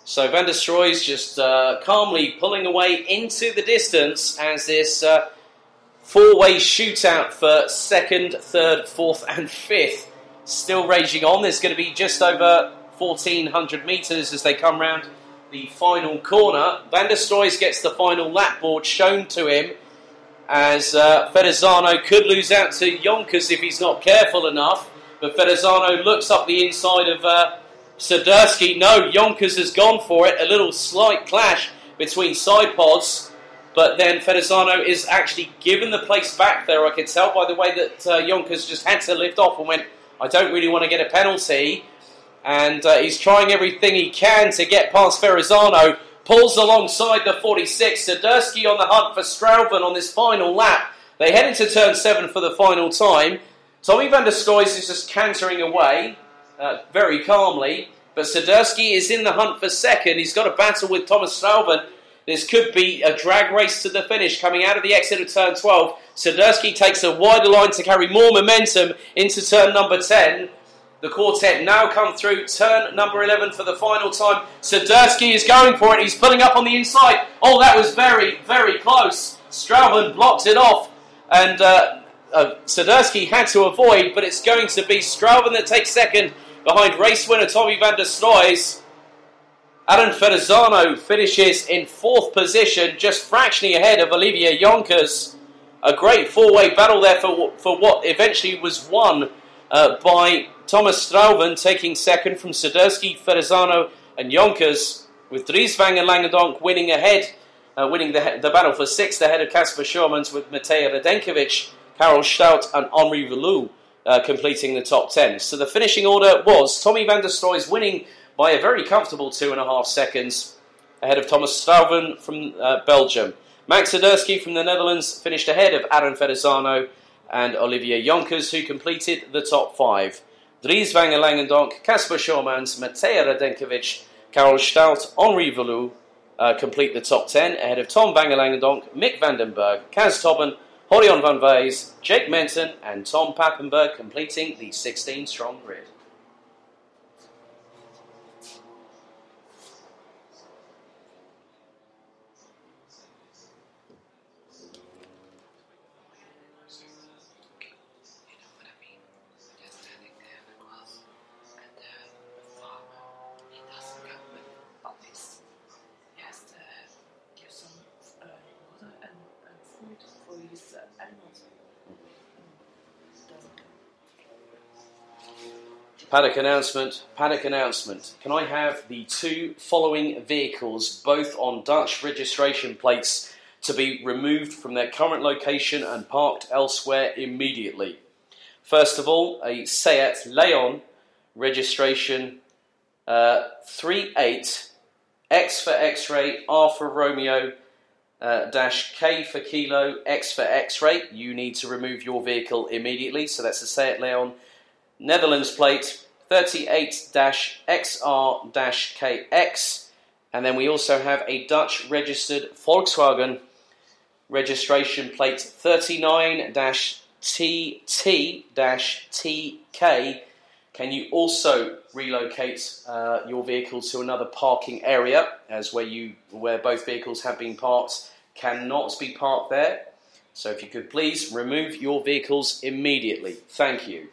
So van der Stroys just calmly pulling away into the distance as this 4-way shootout for 2nd, 3rd, 4th and 5th still raging on. There's going to be just over 1,400 metres as they come round the final corner. Van der Stroys gets the final lap board shown to him, as Verrazzano could lose out to Jonkers if he's not careful enough. But Verrazzano looks up the inside of Swiderski. No, Jonkers has gone for it. A little slight clash between side pods, but then Verrazzano is actually given the place back there. I could tell by the way that Jonkers just had to lift off and went, I don't really want to get a penalty. And he's trying everything he can to get past Verrazzano. Pulls alongside the 46. Swiderski on the hunt for Strauven on this final lap. They head into turn 7 for the final time. Tommy van der Stroys is just cantering away very calmly. But Swiderski is in the hunt for 2nd. He's got a battle with Thomas Strauven. This could be a drag race to the finish coming out of the exit of turn 12. Swiderski takes a wider line to carry more momentum into turn number 10. The quartet now come through turn number 11 for the final time. Swiderski is going for it. He's pulling up on the inside. Oh, that was very, very close. Strauven blocked it off. And Swiderski had to avoid, but it's going to be Strauven that takes second behind race winner Tommy van der Stroys. Aaron Ferrazano finishes in 4th position, just fractionally ahead of Olivier Jonkers. A great four-way battle there for what eventually was won by Thomas Strauven, taking second from Swiderski, Ferrazano and Jonkers, with Dries van Langendonk winning ahead, winning the battle for 6th ahead of Kasper Schurmans, with Matej Radenkovic, Karel Stout and Henri Velou completing the top 10. So the finishing order was Tommy van der Stroys winning by a very comfortable 2.5 seconds ahead of Thomas Strauven from Belgium. Max Swiderski from the Netherlands finished ahead of Aaron Ferrazano and Olivier Jonkers, who completed the top 5. Dries van Langendonk, Kasper Schurmans, Matej Radenkovic, Karel Stout, Henri Velou complete the top 10 ahead of Tom van Langendonk, Mick van den Berg, Kaz Tobben, Horion van Wees, Jake Menton and Tom Pappenberg completing the 16-strong grid. Paddock announcement. Can I have the 2 following vehicles, both on Dutch registration plates, to be removed from their current location and parked elsewhere immediately? First of all, a Seat Leon, registration 38, X for X-ray, R for Romeo, dash K for Kilo, X for X-ray. You need to remove your vehicle immediately. So that's a Seat Leon. Netherlands plate 38-XR-KX, and then we also have a Dutch registered Volkswagen registration plate 39-TT-TK. Can you also relocate your vehicle to another parking area, as where both vehicles have been parked cannot be parked there? So if you could please remove your vehicles immediately. Thank you.